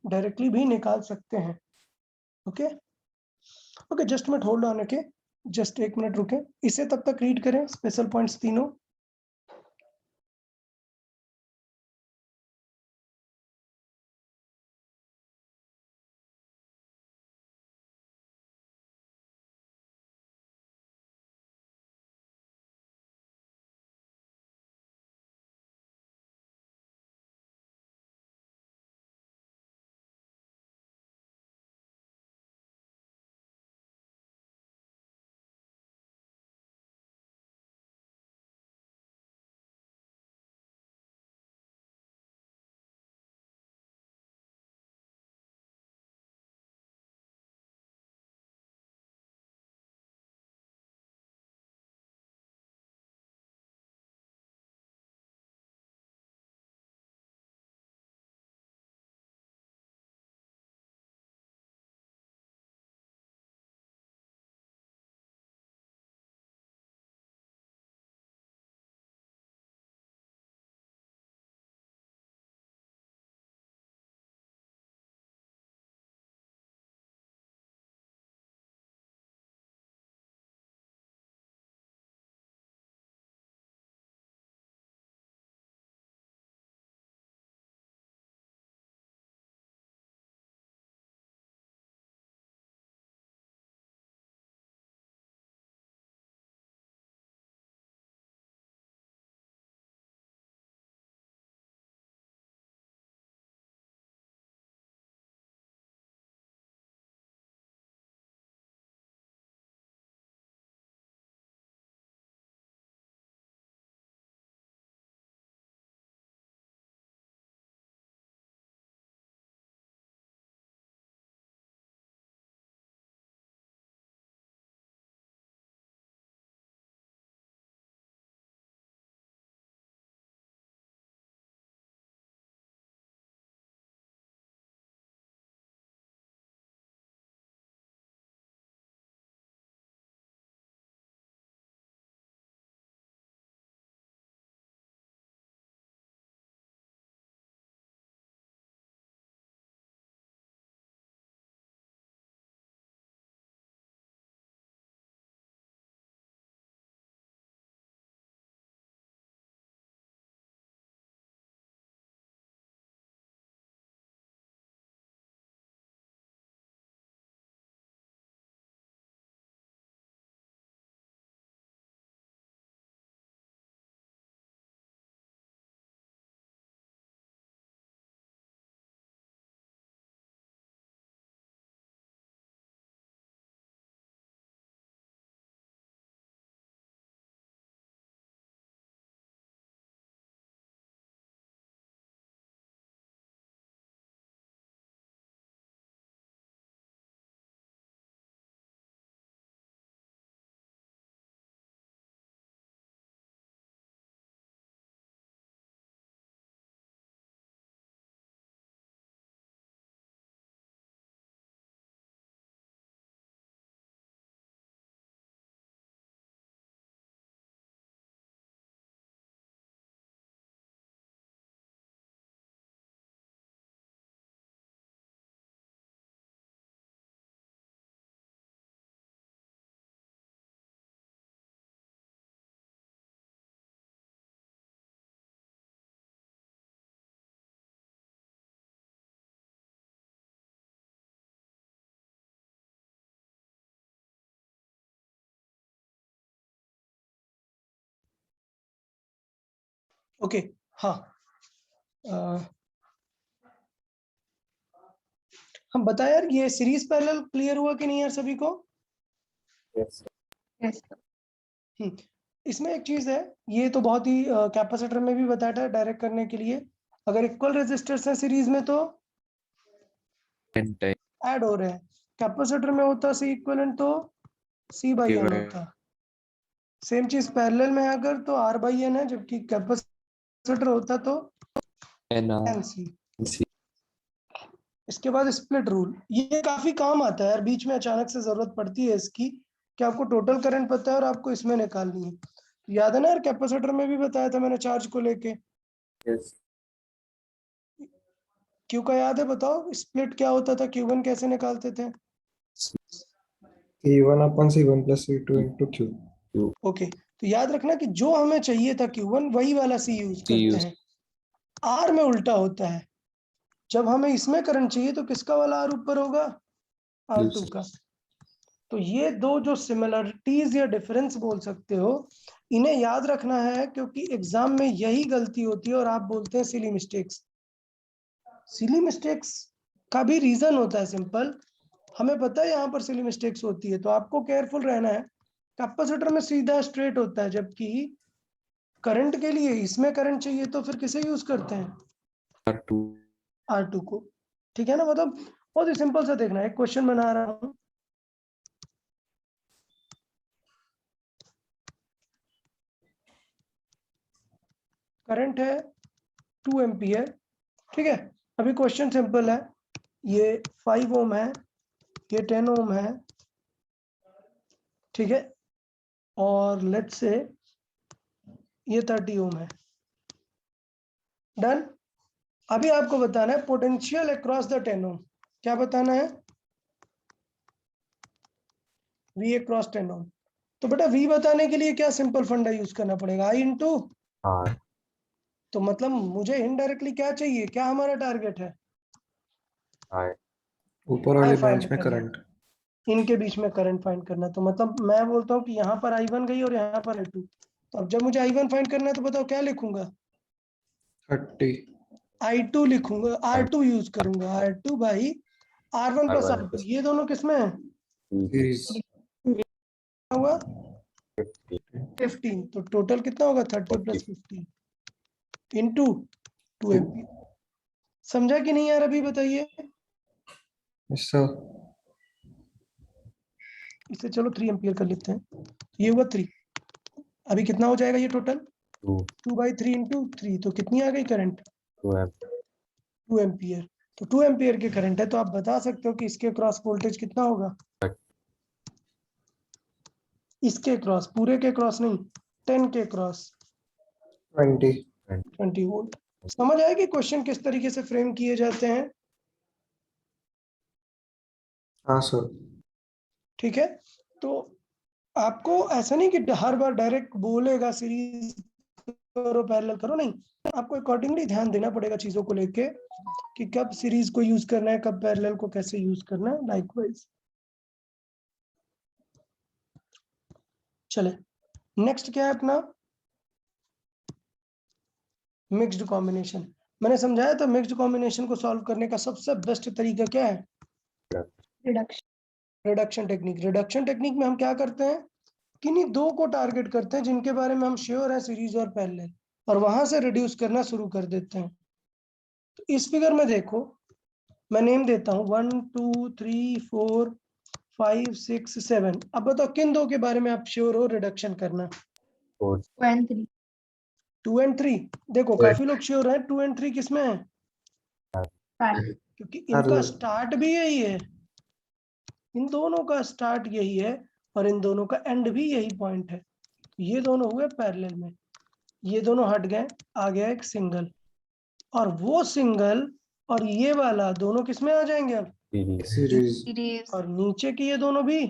डायरेक्टली भी निकाल सकते हैं। Okay okay, just minute hold on. Okay, just 1 minute रुके, इसे तब तक रीड करें स्पेशल पॉइंट्स तीनों। ओके हाँ हम बताए यार, ये सीरीज पैरेलल क्लियर हुआ कि नहीं यार सभी को? Yes, sir. Yes, sir. इसमें एक चीज है, ये तो बहुत ही कैपेसिटर में भी बताया था डायरेक्ट करने के लिए, अगर इक्वल रेजिस्टर्स है सीरीज में तो ऐड हो रहे हैं, कैपेसिटर में होता सी इक्विवेलेंट तो सी बाई एन होता। सेम चीज पैरेलल में है अगर तो आर बाई एन है, जबकि कैपेसिटर होता तो एन सी। इसके बाद स्प्लिट रूल, ये काफी काम आता है यार, बीच में अचानक से जरूरत पड़ती है इसकी कि आपको टोटल करंट पता है और आपको इसमें निकालनी है। तो याद है ना यार, कैपेसिटर में भी बताया था मैंने चार्ज को लेके। Yes. क्यू का याद है? बताओ स्प्लिट क्या होता था, क्यू वन कैसे निकालते थे? C1 upon C1 plus C2 into Q. Okay तो याद रखना कि जो हमें चाहिए था Q1 वही वाला C यूज करते हैं। R में उल्टा होता है, जब हमें इसमें करंट चाहिए तो किसका वाला R ऊपर होगा? R2 का। तो ये दो जो सिमिलरिटीज या डिफरेंस बोल सकते हो, इन्हें याद रखना है, क्योंकि एग्जाम में यही गलती होती है और आप बोलते हैं सिली मिस्टेक्स। सिली मिस्टेक्स का भी रीजन होता है सिंपल, हमें पता है यहाँ पर सिली मिस्टेक्स होती है, तो आपको केयरफुल रहना है। कैपेसिटर में सीधा स्ट्रेट होता है, जबकि करंट के लिए इसमें करंट चाहिए तो फिर किसे यूज करते हैं? R2 को। ठीक है ना, मतलब बहुत ही सिंपल सा देखना है। एक क्वेश्चन बना रहा हूं, करंट है 2 एम्पियर, ठीक है। अभी क्वेश्चन सिंपल है, ये 5 ओम है, ये 10 ओम है, ठीक है, और लेट्स से ये 30 ओम है। डन। अभी आपको बताना है पोटेंशियल अक्रॉस द 10 ओम। क्या बताना है? V अक्रॉस 10 ओम। तो बेटा V बताने के लिए क्या सिंपल फंडा यूज करना पड़ेगा? I into R. तो मतलब मुझे इनडायरेक्टली क्या चाहिए, क्या हमारा टारगेट है? I. ऊपर वाले I फाइंड ब्रांच में करना, करंट। इनके बीच में करंट फाइंड करना। तो मतलब मैं बोलता हूँ कि यहाँ पर I1 गई और यहाँ पर I2, तो अब जब मुझे I1 फाइंड करना है तो बताओ क्या लिखूंगा? 30 I2 लिखूंगा, R2 यूज करूंगा, R2 भाई R1 प्लस R1 R2, ये दोनों किसमें है? सीरीज होगा 50. 15, तो टोटल कितना होगा? 30 प्लस 15 इंटू 2 एम्पियर। समझा कि नहीं यार? अभी बताइए। सर इसे चलो 3 एम्पियर कर लेते हैं, ये हुआ 3। अभी कितना हो जाएगा ये टोटल? 2. 2/3 इंटू 3, तो कितनी आ गई करंट? 2 amp. 2 एम्पियर। तो 2 एम्पियर के करंट है, तो आप बता सकते हो कि इसके क्रॉस वोल्टेज कितना होगा? इसके क्रॉस, पूरे के क्रॉस नहीं, 10 के क्रॉस 20 20 वोल्ट। समझ आया कि क्वेश्चन किस तरीके से फ्रेम किए जाते हैं? हाँ सर। ठीक है, तो आपको ऐसा नहीं कि हर बार डायरेक्ट बोलेगा सीरीज करो पैरेलल करो, नहीं, आपको अकॉर्डिंगली ध्यान देना पड़ेगा चीजों को लेके कि कब सीरीज को यूज करना है, कब पैरेलल को कैसे यूज करना है, लाइकवाइज। चले, नेक्स्ट क्या है अपना? Mixed combination. मैंने समझाया था मिक्स्ड कॉम्बिनेशन को सॉल्व करने का सबसे बेस्ट तरीका क्या है? Reduction. Reduction technique. Reduction technique में हम क्या करते हैं, किन्हीं दो को टारगेट करते हैं जिनके बारे में हम श्योर है, सीरीज और पैरेलल, और वहां से रिड्यूस करना शुरू कर देते हैं। तो इस फिगर में देखो, मैं नेम देता हूँ 1 2 3 4 5 6 7। अब बताओ किन दो के बारे में आप श्योर हो रिडक्शन करना? 4. 2 and 3. 2 एंड 3। देखो काफी लोग श्योर हैं 2 एंड 3 किसमें है, 5. क्योंकि इनका स्टार्ट भी यही है, इन दोनों का स्टार्ट यही है और इन दोनों का एंड भी यही पॉइंट है। ये दोनों हुए पैरेलल में, ये दोनों हट गए, आ गया एक सिंगल, और वो सिंगल और ये वाला दोनों किसमें आ जाएंगे अब? Series Series. और नीचे की ये दोनों भी,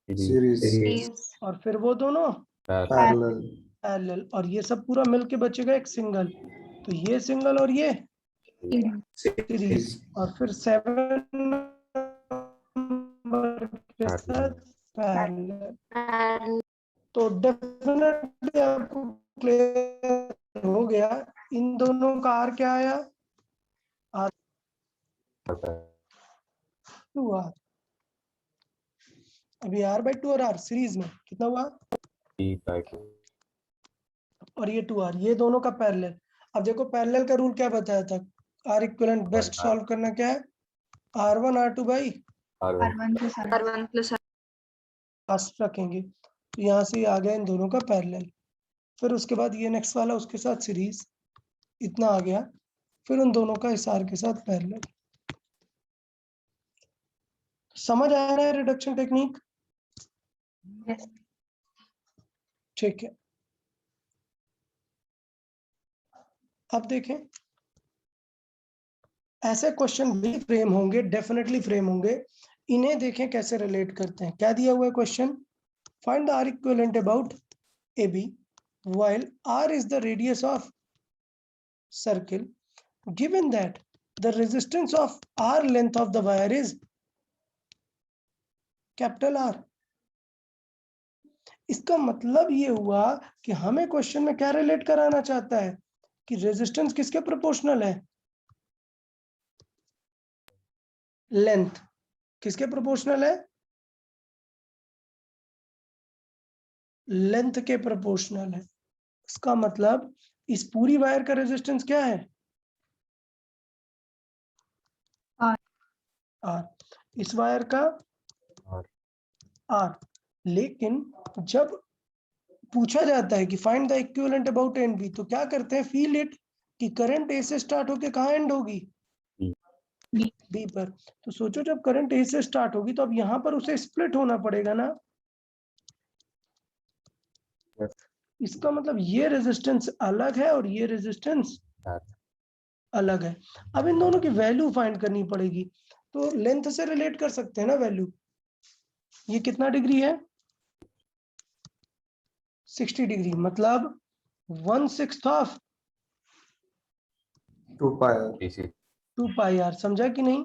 सीरीज Series. और फिर वो दोनों पैरेलल पैरेलल, और ये सब पूरा मिलके बचेगा एक सिंगल। तो ये सिंगल और ये सीरीज, और फिर 7 नंबर के साथ पैरेलल। तो डेफिनेटली आपको क्लियर हो गया दोनों का आर क्या आया? होता है 2r। अभी r/2 और r सीरीज में कितना हुआ? P/2 और ये 2r, ये दोनों का पैरेलल। अब देखो पैरेलल का रूल क्या बताया था? Are equivalent best R1 solve करना क्या है? r1 r2 by R1 R1 plus R1 first रखेंगे, तो यहाँ से आ गया इन दोनों का पैरेलल। फिर उसके बाद ये नेक्स्ट वाला उसके साथ सीरीज, इतना आ गया। फिर उन दोनों का इस आर के साथ पैरेलल। समझ आ रहा है रिडक्शन टेक्निक? Yes. ठीक है, अब देखें, ऐसे क्वेश्चन भी फ्रेम होंगे, डेफिनेटली फ्रेम होंगे। इन्हें देखें कैसे रिलेट करते हैं। क्या दिया हुआ है question? Find the R equivalent about A B while r is the radius of circle, given that the resistance of r length of the wire is capital R। इसका मतलब ये हुआ कि हमें क्वेश्चन में क्या रिलेट कराना चाहता है कि रेजिस्टेंस किसके प्रोपोर्शनल है? लेंथ किसके प्रोपोर्शनल है? लेंथ के प्रोपोर्शनल है। इसका मतलब इस पूरी वायर का रेजिस्टेंस क्या है? R। R। इस वायर का R R। लेकिन जब पूछा जाता है कि find the equivalent about and B, तो क्या करते हैं? फील इट कि करंट ए से स्टार्ट होके कहाँ एंड होगी? बी पर। तो सोचो जब करंट ए से स्टार्ट होगी तो अब यहाँ पर उसे स्प्लिट होना पड़ेगा ना। Yes. इसका मतलब ये रेजिस्टेंस अलग है और ये रेजिस्टेंस R अलग है। अब इन दोनों की वैल्यू फाइंड करनी पड़ेगी। तो लेंथ से रिलेट कर सकते हैं ना वैल्यू। ये कितना डिग्री है? 60 डिग्री, मतलब 1/6 of 2 pi r. DC 2 pi R. समझा कि नहीं?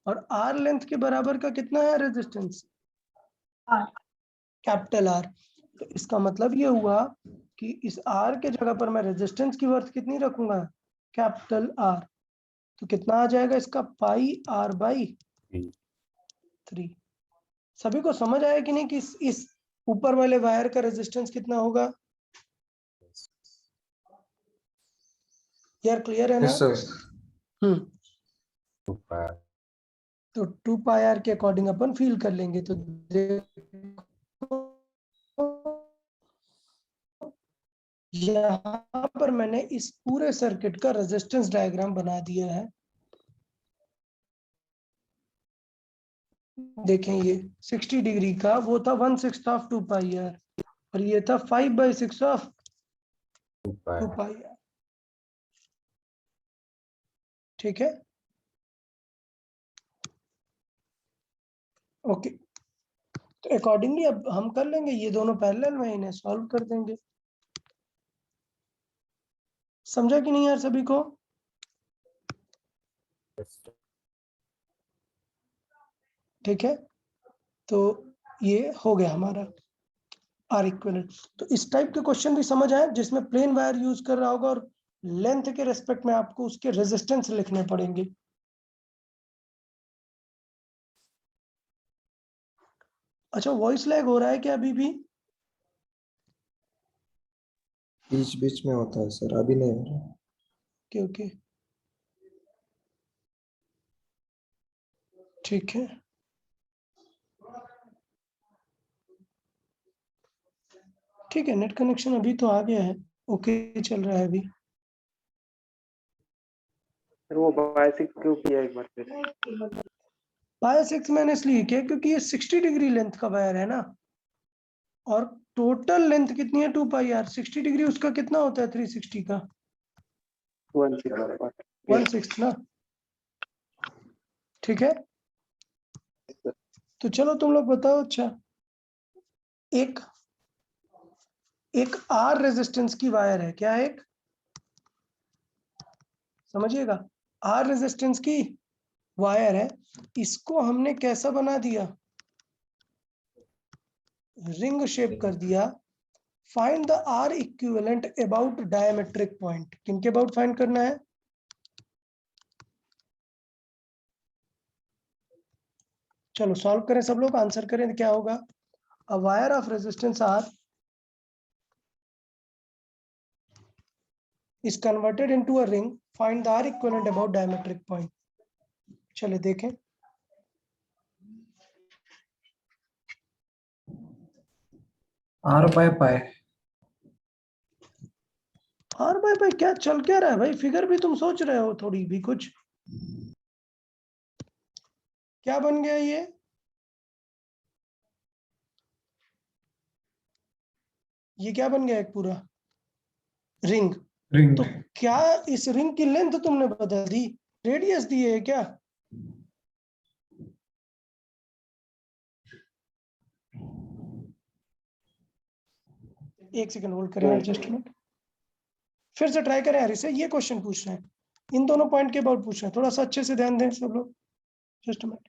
और आर लेंथ के बराबर का कितना है रेजिस्टेंस? R। Capital R. तो इसका मतलब ये हुआ कि इस आर के जगह पर मैं रेजिस्टेंस की वर्थ कितनी रखूंगा? Capital R. तो कितना आ जाएगा इसका? पाई आर बाई 3। सभी को समझ आया कि नहीं कि इस ऊपर वाले वायर का रेजिस्टेंस कितना होगा? यार क्लियर है ना? Yes, sir. two pi R तो 2 पाई आर के अकॉर्डिंग अपन फील कर लेंगे। तो देखो यहाँ पर मैंने इस पूरे सर्किट का रेजिस्टेंस डायग्राम बना दिया है। देखें, ये 60 डिग्री का वो था 1/6 ऑफ 2 पाई आर, और ये था 5/6 ऑफ 2 pi 2 पाई आर। ठीक है, ओके। तो अकॉर्डिंगली अब हम कर लेंगे, ये दोनों पैरेलल में, इन्हें सॉल्व कर देंगे। समझा कि नहीं यार सभी को? ठीक है, तो ये हो गया हमारा आर इक्विवेलेंट। तो इस टाइप के क्वेश्चन भी समझ आए जिसमें प्लेन वायर यूज कर रहा होगा और लेंथ के रेस्पेक्ट में आपको उसके रेजिस्टेंस लिखने पड़ेंगे। अच्छा, वॉइस लैग हो रहा है क्या अभी भी? बीच बीच में होता है सर, अभी नहीं हो रहा। ओके, ठीक है। ठीक है, नेट कनेक्शन अभी तो आ गया है, ओके चल रहा है अभी। वो बायसिक क्यों किया एक बार फिर? बाय 6 मैंने इसलिए किया क्योंकि ये 60 डिग्री लेंथ का वायर है ना, और टोटल लेंथ कितनी है? 2 पाई आर। 60 डिग्री उसका कितना होता है? 360 का 1/6 ना। ठीक है, तो चलो तुम लोग बताओ। अच्छा, एक आर रेजिस्टेंस की वायर है, क्या है? एक समझिएगा, आर रेजिस्टेंस की वायर है। इसको हमने कैसा बना दिया? रिंग शेप कर दिया। Find the R equivalent about diametric point. किनके अबाउट फाइंड करना है? चलो सॉल्व करें, सब लोग आंसर करें तो क्या होगा। A wire of resistance R is converted into a ring, find the R equivalent about diametric point। चलिए देखें। R by pi। R by pi क्या चल क्या रहा है भाई? फिगर भी तुम सोच रहे हो थोड़ी भी कुछ। क्या बन गया ये? क्या बन गया? एक पूरा रिंग। रिंग। तो क्या इस रिंग की लेंथ तुमने बदल दी? रेडियस दी है क्या? एक सेकंड होल्ड करें, एडजस्टमेंट फिर से ट्राई करें। यार इसे ये क्वेश्चन पूछ रहे हैं, इन दोनों पॉइंट के अबाउट पूछ रहे हैं। थोड़ा सा अच्छे से ध्यान दें सब लोग। Just minute.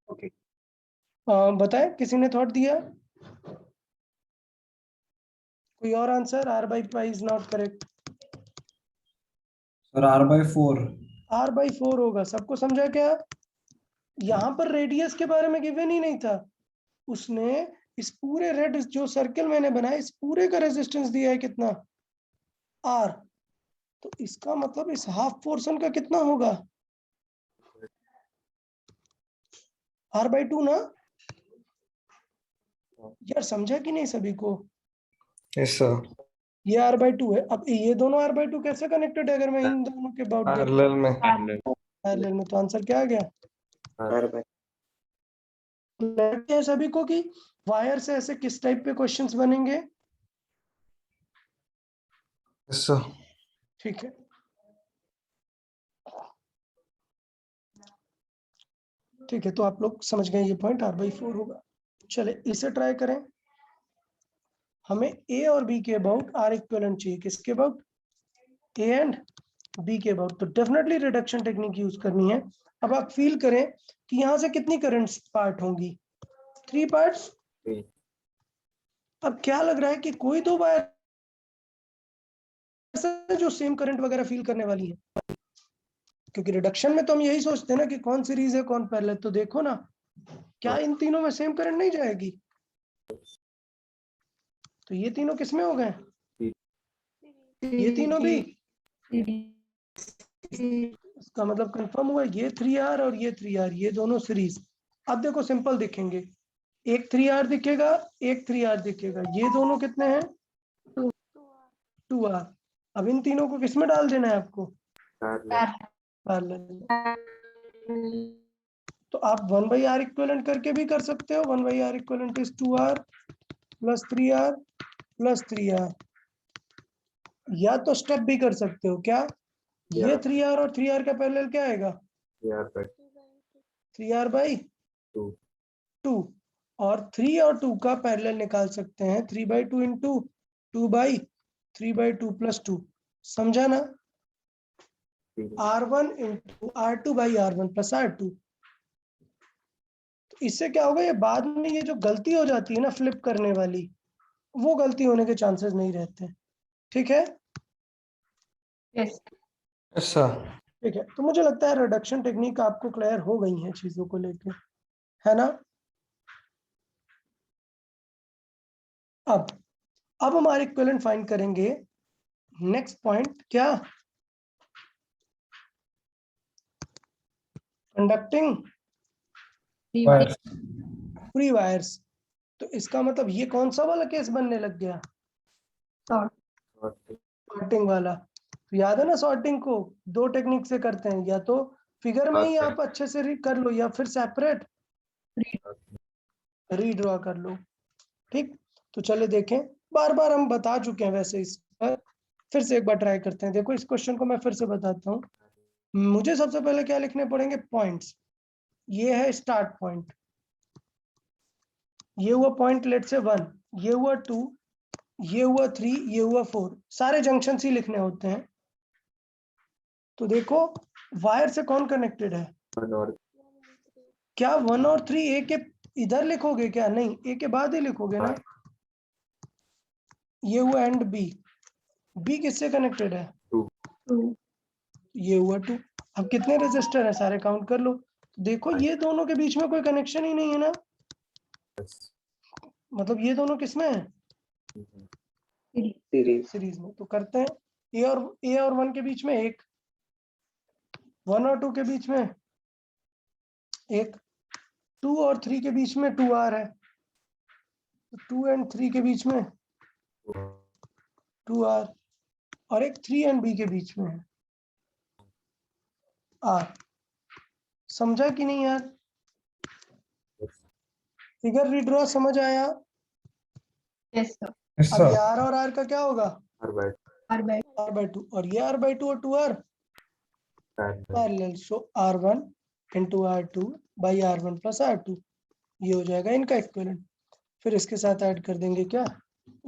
ओके, बताएं किसी ने थॉट दिया? कोई और answer? R by pi is not correct. Sir R by 4। R by 4 होगा। सबको समझा क्या? यहाँ पर रेडियस के बारे में गिवन ही नहीं था। उसने इस पूरे रेड जो सर्कल मैंने बनाया, इस पूरे का रेजिस्टेंस दिया है कितना? R। तो इसका मतलब इस हाफ पोर्शन का कितना होगा? R by 2 ना? यार समझा कि नहीं सभी को? Yes sir. ये R by 2 है। अब ये दोनों R by 2 कैसे कनेक्टेड है? अगर मैं इन दोनों के अबाउट पैरेलल में। पैरेलल में, तो आंसर क्या आ गया? R by लगता है सभी को कि वायर से ऐसे किस टाइप पे क्वेश्चंस बनेंगे? Yes sir. ठीक है, ठीक है, तो आप लोग समझ गए ये पॉइंट R by 4 होगा। चले इसे ट्राई करें। हमें A और B के अबाउट R इक्विवेलेंट चाहिए। किसके अबाउट? A एंड B के अबाउट। तो डेफिनेटली रिडक्शन टेक्निक यूज करनी है। अब आप फील करें कि यहाँ से कितनी करंट्स पार्ट होंगी? 3 पार्ट्स। 3। अब क्या लग रहा है कि कोई दो वायर जो सेम करंट वगैरह फील करने वाली है? क्योंकि रिडक्शन में तो हम यही सोचते हैं ना कि कौन सीरीज है कौन पैरेलल। तो देखो ना, क्या इन तीनों में सेम करंट नहीं जाएगी? तो ये तीनों किसमें हो गए? ये तीनों भी। इसका मतलब कंफर्म हुआ ये 3R और ये 3R, ये दोनों सीरीज। अब देखो सिंपल दिखेंगे, एक 3R दिखेगा, एक 3R दिखेगा। ये दोनों कितने हैं? 2R। अब इन तीनों को किसमें डाल देना है आपको? पैरेलल। तो आप 1/R इक्विवेलेंट करके भी कर सकते हो। 1/R equivalent is 2R plus 3R plus 3R। या तो स्टेप भी कर सकते हो। क्या? ये 3R और 3R का पैरेलल क्या आएगा? 3R by 2। और 3 और 2 का पैरेलल निकाल सकते हैं 3/2 इंटू 2/3/2 प्लस 2। समझा ना? R1 into R2 by R1 plus R2। तो इससे क्या होगा? ये बाद में ये जो गलती हो जाती है ना फ्लिप करने वाली, वो गलती होने के चांसेस नहीं रहते। ठीक है? Yes yes sir. ठीक है, तो मुझे लगता है रिडक्शन टेक्निक आपको क्लियर हो गई है चीजों को लेके, है ना? अब हमारे इक्विवेलेंट फाइंड करेंगे। नेक्स्ट पॉइंट क्या? Conducting free wires. तो इसका मतलब ये कौन सा वाला केस बनने लग गया? सॉर्टिंग वाला। तो याद है ना, सॉर्टिंग को दो टेक्निक से करते हैं, या तो फिगर में ही Okay. आप अच्छे से कर लो या फिर सेपरेट रीड्रॉ कर लो। ठीक, तो चले देखें, बार बार हम बता चुके हैं वैसे इस पर, फिर से एक बार ट्राई करते हैं। देखो इस क्वेश्चन को मैं फिर से बताता हूँ। मुझे सबसे पहले क्या लिखने पड़ेंगे, पॉइंट्स। ये है स्टार्ट पॉइंट, ये हुआ पॉइंट लेट से 1, ये हुआ 2, ये हुआ 3, ये हुआ 4, सारे जंक्शन ही लिखने होते हैं। तो देखो वायर से कौन कनेक्टेड है, 1 और क्या 1 और 3 ए के इधर लिखोगे क्या, नहीं, ए के बाद ही लिखोगे ना। ये हुआ एंड बी, बी किससे कनेक्टेड है, 2. ये हुआ 2। अब कितने रेजिस्टर है सारे काउंट कर लो। देखो ये दोनों के बीच में कोई कनेक्शन ही नहीं है ना, मतलब ये दोनों किसमें है, सीरीज सीरीज में। तो करते हैं, ए और 1 के बीच में एक, 1 और 2 के बीच में एक, 2 और 3 के बीच में 2R है, 2 एंड 3 के बीच में 2R, और एक 3 एंड बी के बीच में है R। समझा कि नहीं यार, फिगर रीड्रॉ समझ आया। Yes, sir. अब ये R और R का क्या होगा, R by R/2, और ये R/2 और 2R parallel, so R1 into R2 by R1 plus R2, ये हो जाएगा इनका इक्विवेलेंट। फिर इसके साथ ऐड कर देंगे क्या,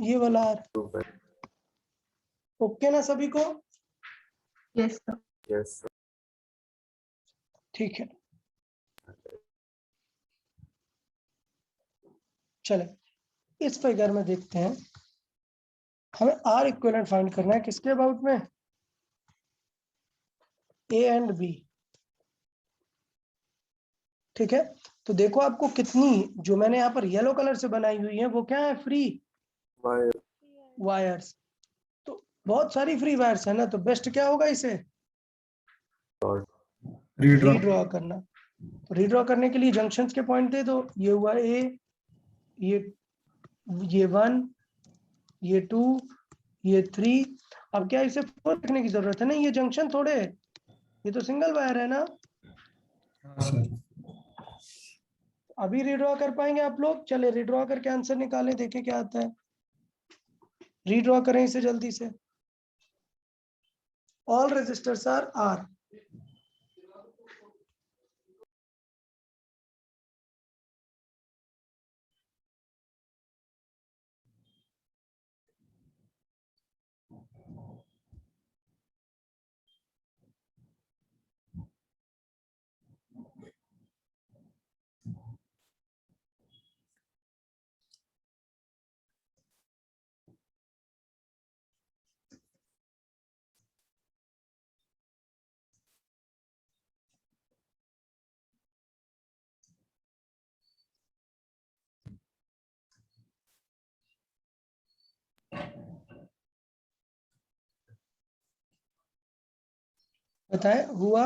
ये वाला R। 2 by ओके ना सभी को, Yes, sir. yes. ठीक है। चले इस फिगर में देखते हैं, हमें R इक्विवेलेंट फाइंड करना है किसके अबाउट में, A एंड B। ठीक है, तो देखो आपको कितनी, जो मैंने यहाँ पर येलो कलर से बनाई हुई है वो क्या है, फ्री Wire. वायर्स। तो बहुत सारी फ्री वायर्स है ना, तो बेस्ट क्या होगा, इसे रीड्रॉ करना। तो रीड्रॉ करने के लिए जंक्शंस के पॉइंट दे दो, ये हुआ ए, ये 1, ये 2, ये 3। अब क्या इसे 4 रखने की जरूरत है ना, ये जंक्शन थोड़े, ये तो सिंगल वायर है ना। अभी रीड्रॉ कर पाएंगे आप लोग, चले रीड्रॉ करके आंसर निकालें, देखें क्या आता है। रीड्रॉ करें इसे जल्दी से। All resistors are R। बताएं हुआ,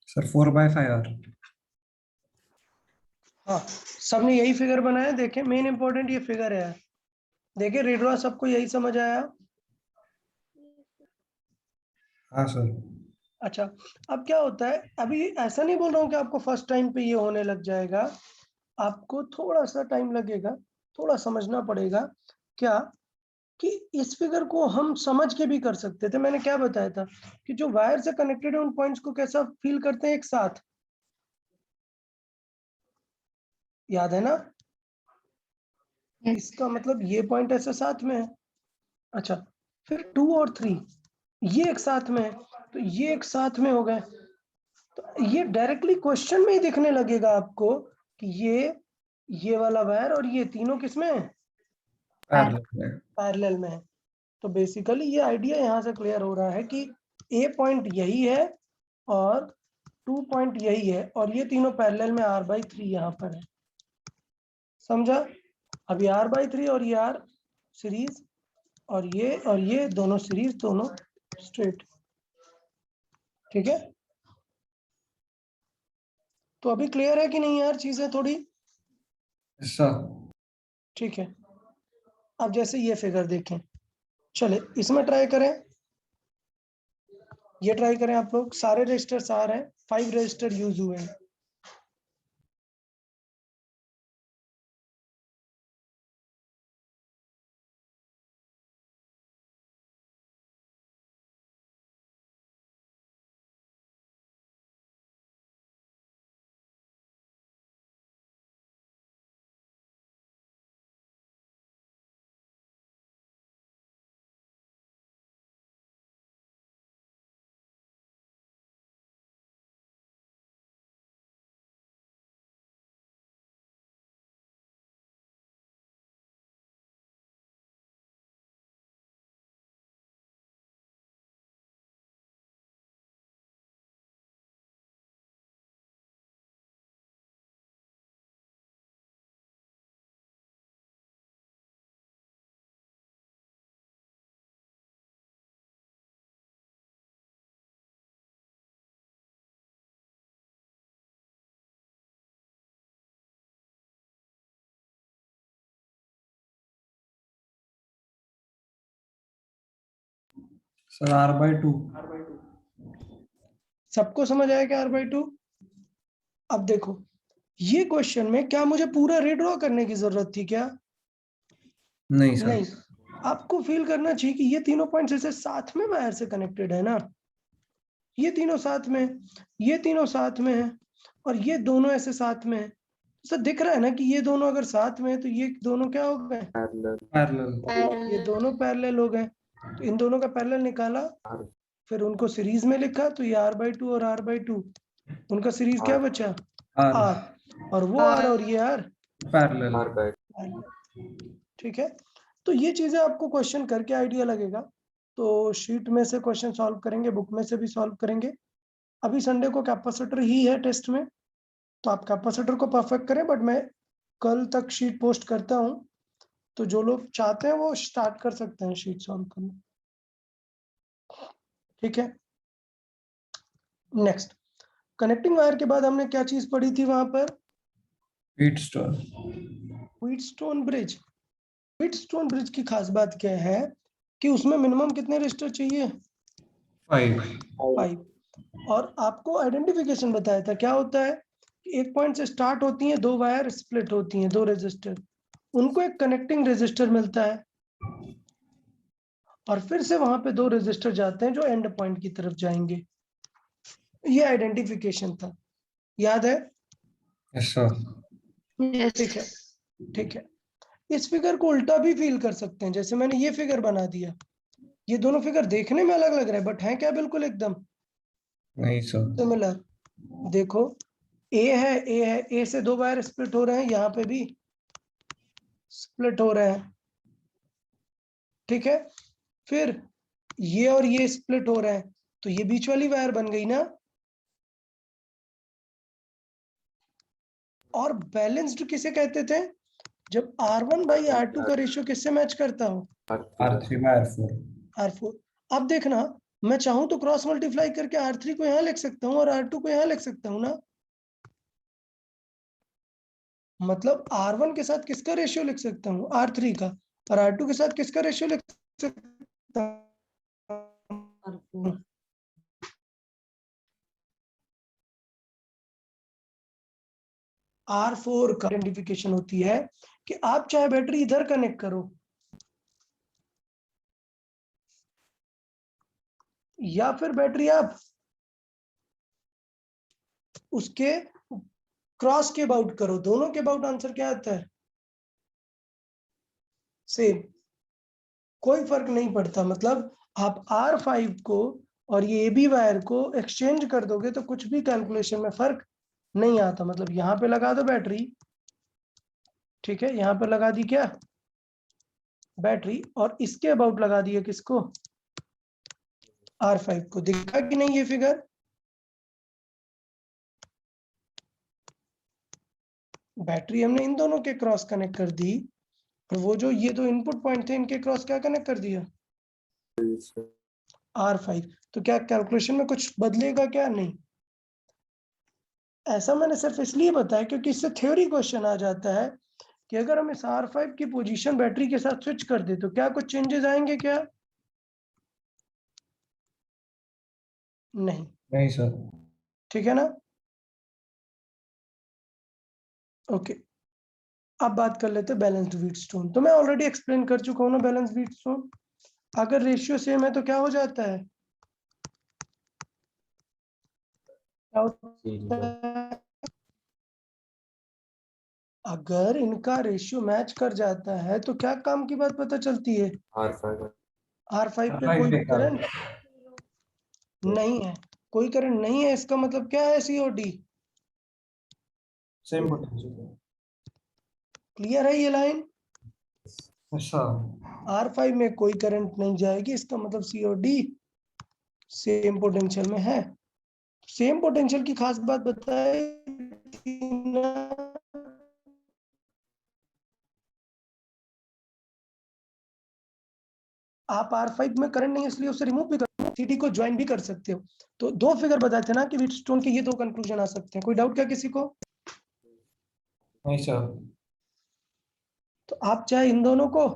सर 4/5R। हाँ सबने यही फिगर बनाया, देखें मेन इंपॉर्टेंट ये फिगर है। देखिए रीड्रॉ सबको यही समझ आया। हाँ सर। अच्छा, अब क्या होता है, अभी ऐसा नहीं बोल रहा हूँ कि आपको फर्स्ट टाइम पे ये होने लग जाएगा, आपको थोड़ा सा टाइम लगेगा, थोड़ा समझना पड़ेगा। क्या कि इस फिगर को हम समझ के भी कर सकते थे। मैंने क्या बताया था कि जो वायर से कनेक्टेड है उन पॉइंट्स को कैसा फील करते हैं एक साथ, याद है ना। Yes. इसका मतलब ये पॉइंट ऐसे साथ में है। अच्छा, फिर 2 और 3 ये एक साथ में है, तो ये एक साथ में हो गए। तो ये डायरेक्टली क्वेश्चन में ही दिखने लगेगा आपको कि ये वाला वायर और ये तीनों किसमें है, पैरेलल में है। तो बेसिकली ये आइडिया यहाँ से क्लियर हो रहा है कि ए पॉइंट यही है और 2 पॉइंट यही है, और ये तीनों पैरेलल में R/3 यहाँ पर है। समझा। अभी R/3 और ये R सीरीज और ये दोनों सीरीज, दोनों स्ट्रेट। ठीक है, तो अभी क्लियर है कि नहीं यार चीजें थोड़ी? सर ठीक है, अब जैसे ये फिगर देखें, चले इसमें ट्राई करें, ये ट्राई करें आप लोग। सारे रजिस्टर्स आ रहे हैं, 5 रजिस्टर यूज हुए हैं। Sir R/2। सबको समझ आया कि R/2? अब देखो, ये क्वेश्चन में क्या मुझे पूरा रीड्रॉ करने की जरूरत थी क्या? नहीं सर। नहीं, आपको फील करना चाहिए कि ये तीनों पॉइंट्स ऐसे साथ में वायर से कनेक्टेड है ना, ये तीनों साथ में, ये तीनों साथ में है, और ये दोनों ऐसे साथ में है। तो दिख रहा है ना कि ये दोनों अगर साथ में है तो ये दोनों क्या हो गए? पैरेलल। ये दोनों पैरेलल हो गए। तो इन दोनों का पैरेलल निकाला, फिर उनको सीरीज में लिखा, तो ये R/2 और R/2, उनका सीरीज क्या बचा? R। और वो R और ये R पैरेलल। ठीक है, तो ये चीजें आपको क्वेश्चन करके आइडिया लगेगा। तो शीट में से क्वेश्चन सॉल्व करेंगे, बुक में से भी सॉल्व करेंगे। अभी संडे को कैपेसिटर ही है टेस्ट में, तो आप कैपेसिटर को परफेक्ट करें, बट मैं कल तक शीट पोस्ट करता हूं, तो जो लोग चाहते हैं वो स्टार्ट कर सकते हैं शीट सॉल्व करना। ठीक है, नेक्स्ट, कनेक्टिंग वायर के बाद हमने क्या चीज पढ़ी थी वहां पर? Wheatstone bridge. व्हीटस्टोन ब्रिज की खास बात क्या है कि उसमें मिनिमम कितने रजिस्टर चाहिए? 5। और आपको आइडेंटिफिकेशन बताया था, क्या होता है कि एक पॉइंट से स्टार्ट होती हैं दो वायर, स्प्लिट होती हैं दो रेजिस्टर, उनको एक कनेक्टिंग रेजिस्टर मिलता है, और फिर से वहां पे दो रेजिस्टर जाते हैं जो एंड पॉइंट की तरफ जाएंगे। ये आइडेंटिफिकेशन था, याद है? Yes sir. ठीक है, ठीक है। इस फिगर को उल्टा भी फील कर सकते हैं, जैसे मैंने ये फिगर बना दिया। ये दोनों फिगर देखने में अलग लग रहे हैं, बट हैं क्या बिल्कुल एकदम नहीं सर। सिमिलर? देखो, ए से दो वायर स्प्लिट हो रहे हैं, यहाँ पे भी स्प्लिट हो रहे हैं। ठीक है, फिर ये और ये स्प्लिट हो रहे हैं, तो ये बीच वाली वायर बन गई ना। और बैलेंस्ड किसे कहते थे? जब R1/R2 का रेशियो किससे मैच करता हो? R3/R4। R4। अब देखना, मैं चाहूं तो क्रॉस मल्टीप्लाई करके R3 को यहाँ लिख सकता हूँ और R2 को यहाँ लिख सकता हूँ ना। मतलब R1 के साथ किसका रेशियो लिख सकता हूँ? R3 का। और R2 के साथ किसका रेशियो लिख सकता हूँ? R4 का आइडेंटिफिकेशन होती है कि आप चाहे बैटरी इधर कनेक्ट करो या फिर बैटरी आप उसके क्रॉस के अबाउट करो, दोनों के अबाउट आंसर क्या आता है? सेम, कोई फर्क नहीं पड़ता। मतलब आप R5 को और ये AB वायर को एक्सचेंज कर दोगे तो कुछ भी कैलकुलेशन में फर्क नहीं आता। मतलब यहाँ पे लगा दो बैटरी, ठीक है, यहाँ पे लगा दी क्या? बैटरी, और इसके अबाउट लगा दिया किसको? R5 को। दिखा कि नहीं ये फिगर? बैटरी हमने इन दोनों के क्रॉस कनेक्ट कर दी, और वो जो ये दो इनपुट पॉइंट थे इनके क्रॉस क्या कनेक्ट कर दिया R5। तो क्या कैलकुलेशन में कुछ बदलेगा क्या? नहीं। ऐसा मैंने सिर्फ इसलिए बताया क्योंकि इससे थ्योरी क्वेश्चन आ जाता है कि अगर हम इस R5 की पोजीशन बैटरी के साथ स्विच कर दे तो क्या कुछ चेंजेस आएंगे क्या? नहीं। नहीं सर। ठीक है ना? ओके, अब बात कर लेते हैं बैलेंस्ड व्हीटस्टोन। तो मैं ऑलरेडी एक्सप्लेन कर चुका हूँ ना बैलेंस्ड व्हीटस्टोन। अगर रेशियो सेम है तो क्या हो जाता है? क्या होता है? अगर इनका रेशियो मैच कर जाता है तो क्या काम की बात पता चलती है? R5 R5 पे R5 कोई बेकार करंट नहीं है, कोई करंट नहीं है, इसका मतलब क्या है? COD। Same potential. क्लियर है ये लाइन? अच्छा। R5 में कोई करंट नहीं जाएगी, इसका मतलब COD सेम पोटेंशियल में है। सेम पोटेंशियल की खास बात बताए थी ना, आप R5 में करंट नहीं है इसलिए उसे रिमूव भी कर, CD को ज्वाइन भी कर सकते हो। तो दो फिगर बताए थे ना कि व्हीटस्टोन के ये दो कंक्लूजन आ सकते हैं। कोई डाउट क्या किसी को? नहीं सर। तो आप चाहे इन दोनों को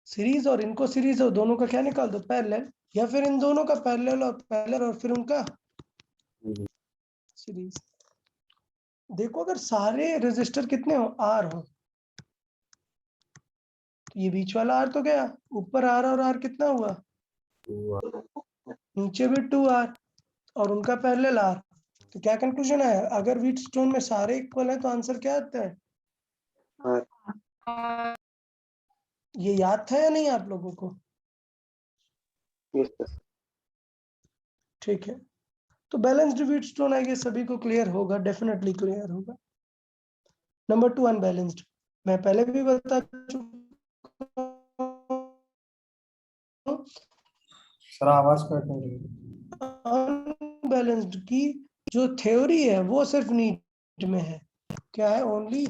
सीरीज और इनको सीरीज और दोनों का क्या निकाल दो? पैरेलल, या फिर इन दोनों का पैरेलल और पैरेलल और फिर उनका सीरीज। देखो अगर सारे रेजिस्टर कितने हो, R हो, तो ये बीच वाला R तो गया, ऊपर R और R कितना हुआ, नीचे भी 2R और उनका पैरेलल R। तो क्या कंक्लूजन है? अगर व्हीटस्टोन में सारे इक्वल है तो आंसर क्या आता है? ये याद था या नहीं आप लोगों को? Yes, sir. ठीक है, तो बैलेंस्ड व्हीटस्टोन है, ये सभी को क्लियर होगा, डेफिनेटली क्लियर होगा। नंबर 2 अनबैलेंस्ड, मैं पहले भी बता चुका हूं, सर आवाज कट हो रही है। अनबैलेंस्ड की जो थ्योरी है वो सिर्फ नीट में है। क्या है? ओनली।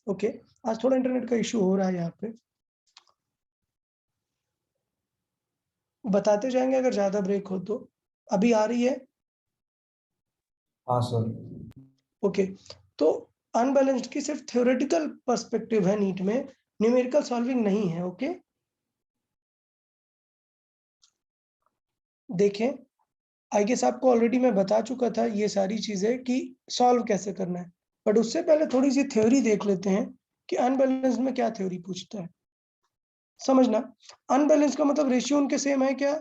ओके, आज थोड़ा इंटरनेट का इशू हो रहा है यहाँ पे, बताते जाएंगे अगर ज्यादा ब्रेक हो तो। अभी आ रही है? हाँ सर। ओके, तो अनबैलेंस्ड की सिर्फ थ्योरेटिकल पर्सपेक्टिव है नीट में, न्यूमेरिकल सॉल्विंग नहीं है। ओके, देखें, आई गेस आपको ऑलरेडी मैं बता चुका था ये सारी चीजें कि सॉल्व कैसे करना है, बट उससे पहले थोड़ी सी थ्योरी देख लेते हैं कि अनबैलेंस्ड में क्या थ्योरी पूछता है। समझना, अनबैलेंस का मतलब रेशियो उनके सेम है क्या?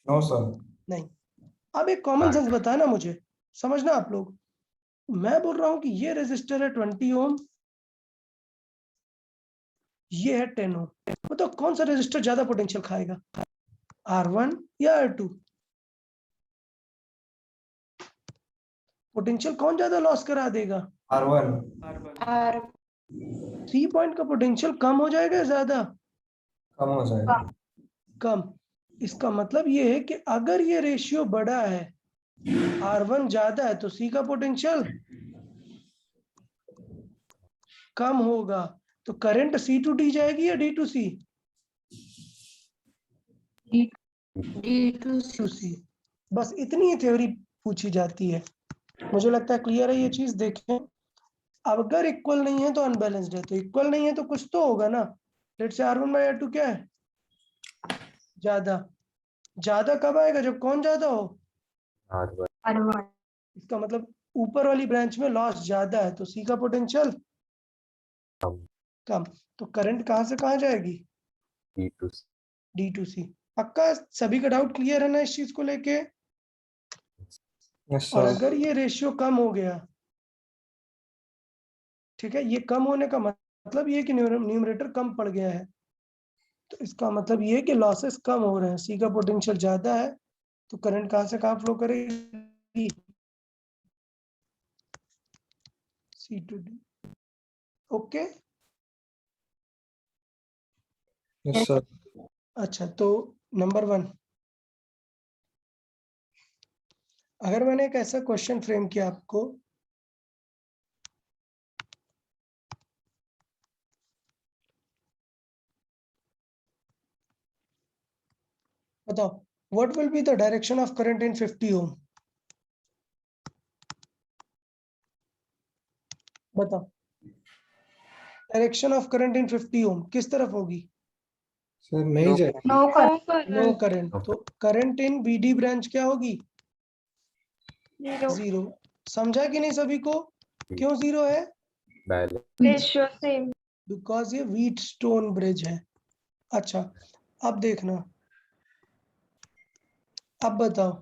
No sir. नहीं। अब एक कॉमन सेंस बताना मुझे, समझना आप लोग। मैं बोल रहा हूं कि ये रेजिस्टर है 20 ओम, ये है 10 ओम, मतलब कौन सा रेजिस्टर ज्यादा पोटेंशियल खाएगा, R1 या R2? पोटेंशियल कौन ज्यादा लॉस करा देगा? R1। 3 पॉइंट का पोटेंशियल कम हो जाएगा या ज्यादा? कम हो जाएगा। कम। इसका मतलब ये है कि अगर ये रेशियो बड़ा है, R1 ज्यादा है, तो C का पोटेंशियल कम होगा। तो करंट C to D जाएगी या D to C? D2 to C। बस इतनी ही थ्योरी पूछी जाती है, मुझे लगता है क्लियर है ये चीज। देखें, अब अगर इक्वल नहीं है तो अनबैलेंस्ड है, तो इक्वल नहीं है तो कुछ तो होगा ना। Let's say R1 bye R2 क्या है? ज्यादा। ज्यादा कब आएगा? जब कौन ज्यादा हो? R1 इसका मतलब ऊपर वाली ब्रांच में लॉस ज्यादा है, तो C का पोटेंशियल कम। तो करंट कहां से कहां जाएगी? D to C। पक्का सभी का डाउट क्लियर है ना इस चीज को लेके? यस और सर। अगर ये रेशियो कम हो गया, ठीक है, ये कम होने का मतलब ये कि न्यूमरेटर कम पड़ गया है, तो इसका मतलब ये कि लॉसेस कम हो रहे हैं, C का पोटेंशियल ज्यादा है, तो करंट कहां से कहां फ्लो करेगी? C to D। Okay, yes sir. अच्छा, तो नंबर 1, अगर मैंने एक ऐसा क्वेश्चन फ्रेम किया आपको, बताओ what will be the direction of current in 50 ओम, बताओ डायरेक्शन ऑफ करंट इन 50 ओम किस तरफ होगी? सर नहीं No जाएगी। नो कर नो करंट, तो करंट इन बीडी ब्रांच क्या होगी? Zero zero. समझा कि नहीं सभी को? क्यों जीरो है? बैलेंस रेशियो सेम बिकॉज ये व्हीट स्टोन ब्रिज है। अच्छा अब देखना, अब बताओ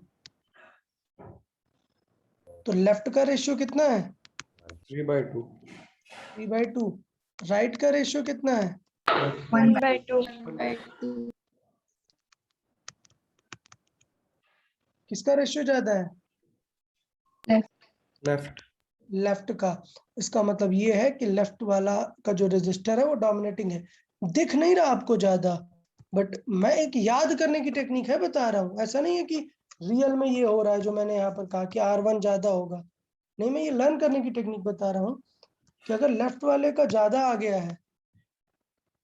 तो लेफ्ट का रेशियो कितना है? 3/2। 3/2। राइट का रेशियो कितना है? 1/2 किसका रेशियो ज्यादा है? लेफ्ट। लेफ्ट का। इसका मतलब ये है कि लेफ्ट वाला का जो रजिस्टर है वो डोमिनेटिंग है। दिख नहीं रहा आपको ज्यादा, बट मैं एक याद करने की टेक्निक है बता रहा हूँ। ऐसा नहीं है कि रियल में ये हो रहा है जो मैंने यहाँ पर कहा कि R1 ज्यादा होगा। नहीं, मैं ये लर्न करने की टेक्निक बता रहा हूँ कि अगर लेफ्ट वाले का ज्यादा आ गया है,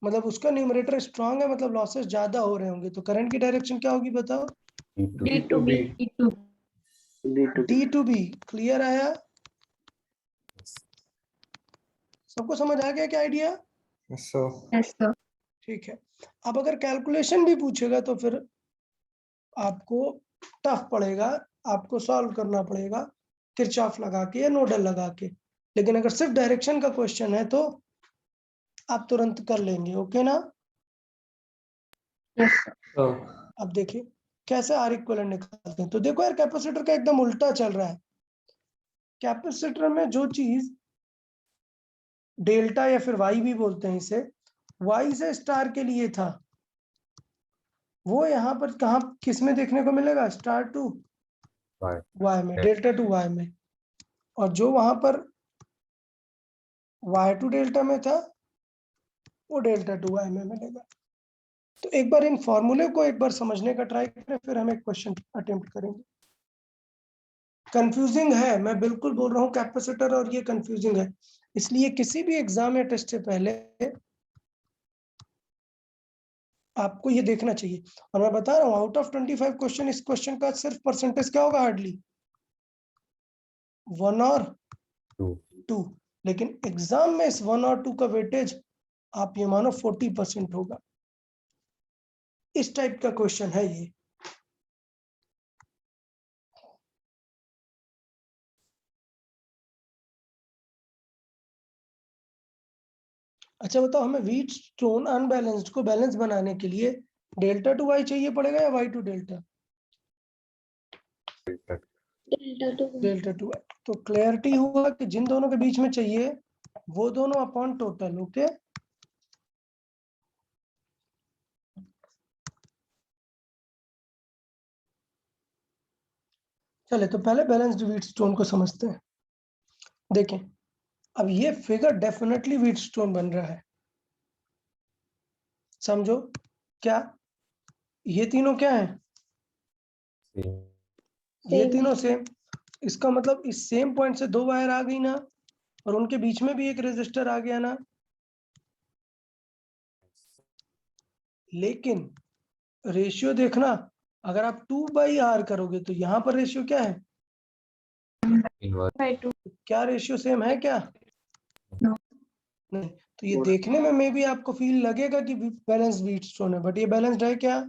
मतलब उसका न्यूमरेटर स्ट्रांग है, मतलब लॉसेस ज्यादा हो रहे होंगे, तो करंट की डायरेक्शन क्या होगी बताओ? D to B D to B. Clear आया? सबको समझ आ गया क्या idea? Yes sir. Yes sir ठीक है। अब अगर कैलकुलेशन भी पूछेगा तो फिर आपको टफ पड़ेगा, आपको सॉल्व करना पड़ेगा किरचॉफ लगा के या नोडल लगा के। लेकिन अगर सिर्फ डायरेक्शन का क्वेश्चन है तो आप तुरंत कर लेंगे। ओके ना? यस अब देखिए कैसे आर इक्विवेलेंट निकालते हैं। तो देखो यार, कैपेसिटर का एकदम उल्टा चल रहा है। कैपेसिटर में जो चीज डेल्टा या फिर वाई भी बोलते हैं इसे, वाई से स्टार के लिए था, वो यहाँ पर कहाँ किस में देखने को मिलेगा? स्टार टू वाई वाई में, डेल्टा टू वाई में। और जो वहां पर वाई टू डेल्टा में था वो डेल्टा टू वाई में मिलेगा। तो एक बार इन फॉर्मूले को एक बार समझने का ट्राई करें, फिर हम एक क्वेश्चन अटेम्प्ट करेंगे। कंफ्यूजिंग है, मैं बिल्कुल बोल रहा हूँ कैपेसिटर, और ये कंफ्यूजिंग है। इसलिए किसी भी एग्जाम या टेस्ट से पहले आपको ये देखना चाहिए। और मैं बता रहा हूँ आउट ऑफ 25 क्वेश्चन इस क्वेश्चन का सिर्फ परसेंटेज क्या होगा? हार्डली 1 और 2। लेकिन एग्जाम में इस 1 और 2 का वेटेज आप ये मानो 40% होगा। इस टाइप का क्वेश्चन है ये। अच्छा बताओ, हमें व्हीट स्टोन अनबैलेंस्ड को बैलेंस बनाने के लिए डेल्टा टू वाई चाहिए पड़ेगा या Y to delta? Delta to Y. तो क्लैरिटी हुआ कि जिन दोनों के बीच में चाहिए वो दोनों अपॉन टोटल। ओके, चले तो पहले बैलेंस्ड व्हीट स्टोन को समझते हैं। देखें, अब ये फिगर डेफिनेटली व्हीट स्टोन बन रहा है। समझो क्या ये तीनों क्या है? ये तीनों सेम। इसका मतलब इस सेम पॉइंट से दो वायर आ गई ना, और उनके बीच में भी एक रेजिस्टर आ गया ना। लेकिन रेशियो देखना, अगर आप 2/R करोगे तो यहाँ पर रेशियो क्या है? बाय 2 क्या रेशियो सेम है क्या? No. नहीं। तो ये देखने में मे भी आपको फील लगेगा कि बैलेंस्ड व्हीट स्टोन है, बट ये बैलेंस्ड है क्या?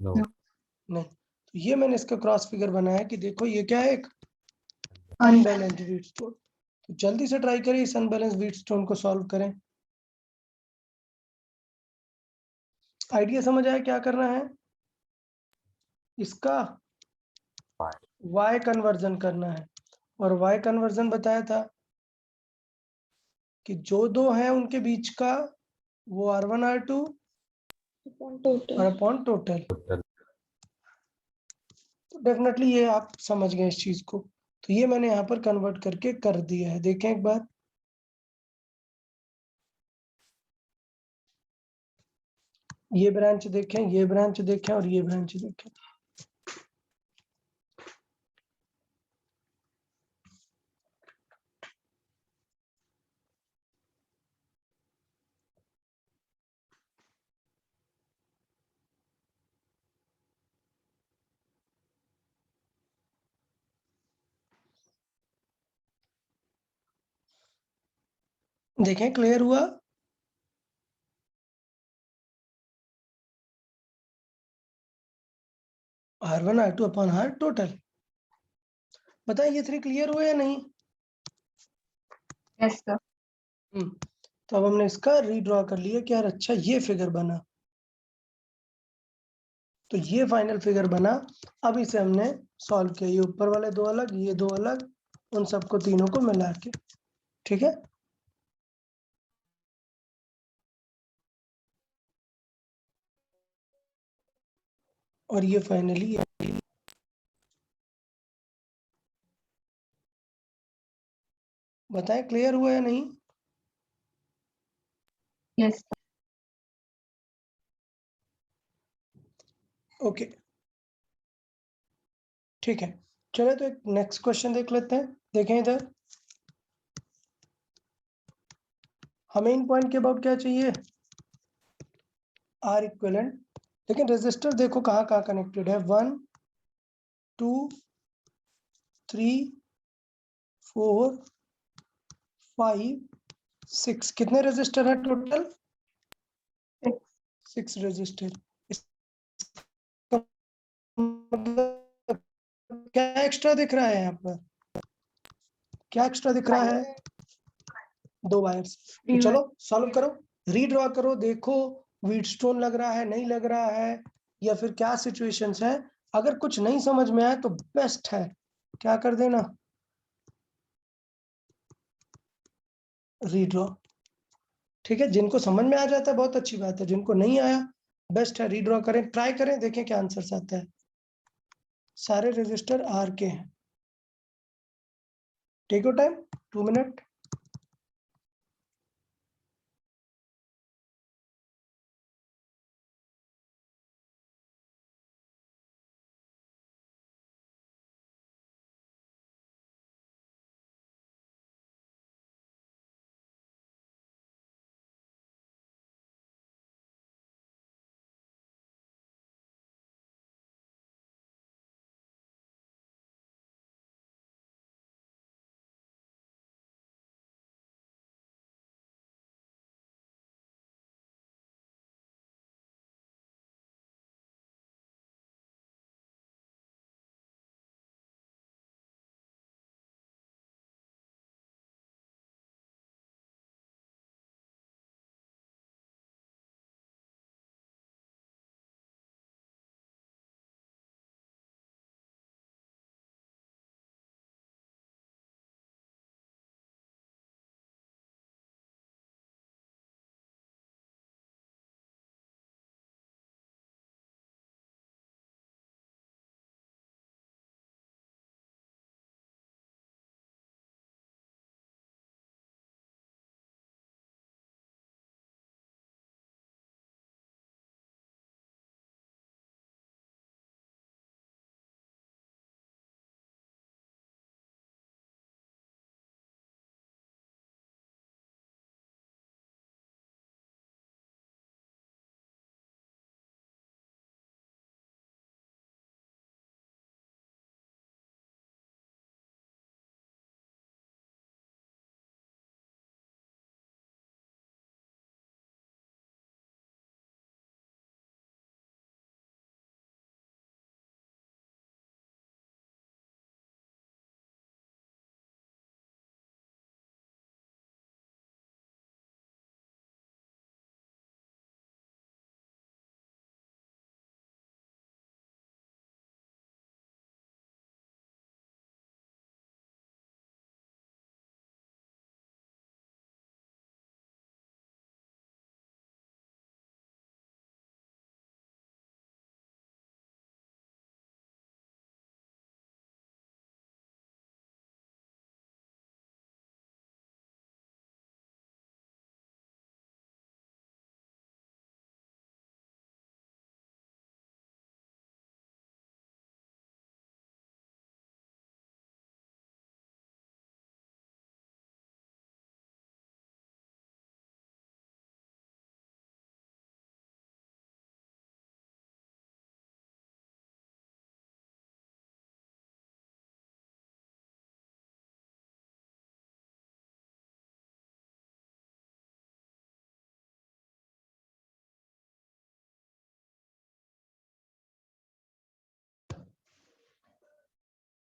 नहीं। तो ये मैंने इसका क्रॉस फिगर बनाया कि देखो ये क्या है? एक अनबैलेंस्ड व्हीट स्टोन। तो जल्दी से ट्राई करें इस अनबैलेंस्ड व्हीट स्टोन को सॉल्व करें। आइडिया समझ आया क्या करना है? इसका y कन्वर्जन करना है। और y कन्वर्जन बताया था कि जो दो हैं उनके बीच का वो R1 R2 और अपॉन टोटल। तो डेफिनेटली ये आप समझ गए इस चीज को। तो ये मैंने यहाँ पर कन्वर्ट करके कर दिया है। देखें एक बार, ये ब्रांच देखें, ये ब्रांच देखें और ये ब्रांच देखें। देखें क्लियर हुआ? R1 R2 upon R total. बताएं ये 3 क्लियर हुआ या नहीं? Yes, sir. तो अब हमने इसका रीड्रॉ कर लिया कि यार अच्छा ये फिगर बना, तो ये फाइनल फिगर बना। अब इसे हमने सॉल्व किया, ये ऊपर वाले दो अलग, ये दो अलग, उन सबको तीनों को मिला के, ठीक है। और ये फाइनली बताएं क्लियर हुआ या नहीं? Yes, sir. ओके ठीक है, चलो तो एक नेक्स्ट क्वेश्चन देख लेते हैं। देखें इधर, हमें इन पॉइंट के अबाउट क्या चाहिए? Are equivalent. लेकिन रेजिस्टर देखो कहाँ कहाँ कनेक्टेड है, 1 2 3 4 5 6, कितने रेजिस्टर है टोटल? 6 रेजिस्टर। मतलब क्या एक्स्ट्रा दिख रहा है यहाँ पर? क्या एक्स्ट्रा दिख रहा है? 2 वायर्स। तो चलो सॉल्व करो, रीड्रॉ करो, देखो व्हीटस्टोन लग रहा है, नहीं लग रहा है, या फिर क्या सिचुएशंस है। अगर कुछ नहीं समझ में आए तो बेस्ट है क्या कर देना, रीड्रॉ। ठीक है, जिनको समझ में आ जाता है बहुत अच्छी बात है, जिनको नहीं आया बेस्ट है रीड्रॉ करें, ट्राई करें, देखें क्या आंसर आता है। सारे रजिस्टर आर के हैं। Take your time, 2 minute.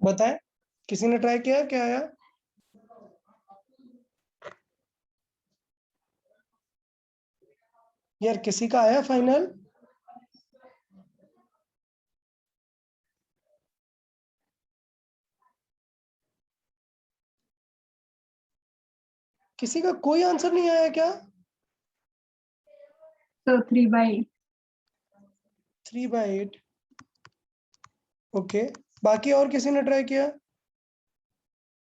बताएं, किसी ने ट्राई किया, क्या आया? यार किसी का आया फाइनल? किसी का कोई आंसर नहीं आया क्या? So 3/8. 3/8। ओके, बाकी और किसी ने ट्राई किया?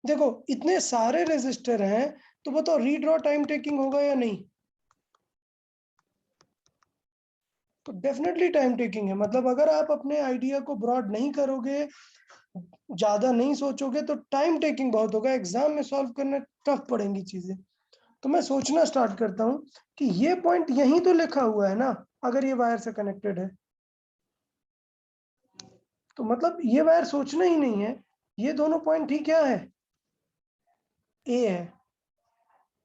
देखो इतने सारे रेजिस्टर हैं, तो बताओ रीड्रॉ टाइम टेकिंग होगा या नहीं? तो डेफिनेटली टाइम टेकिंग है। मतलब अगर आप अपने आइडिया को ब्रॉड नहीं करोगे, ज्यादा नहीं सोचोगे, तो टाइम टेकिंग बहुत होगा, एग्जाम में सॉल्व करने टफ पड़ेंगी चीजें। तो मैं सोचना स्टार्ट करता हूं कि ये पॉइंट यहीं तो लिखा हुआ है ना, अगर ये वायर से कनेक्टेड है तो मतलब ये वायर सोचना ही नहीं है। ये दोनों पॉइंट ही क्या है? ए है,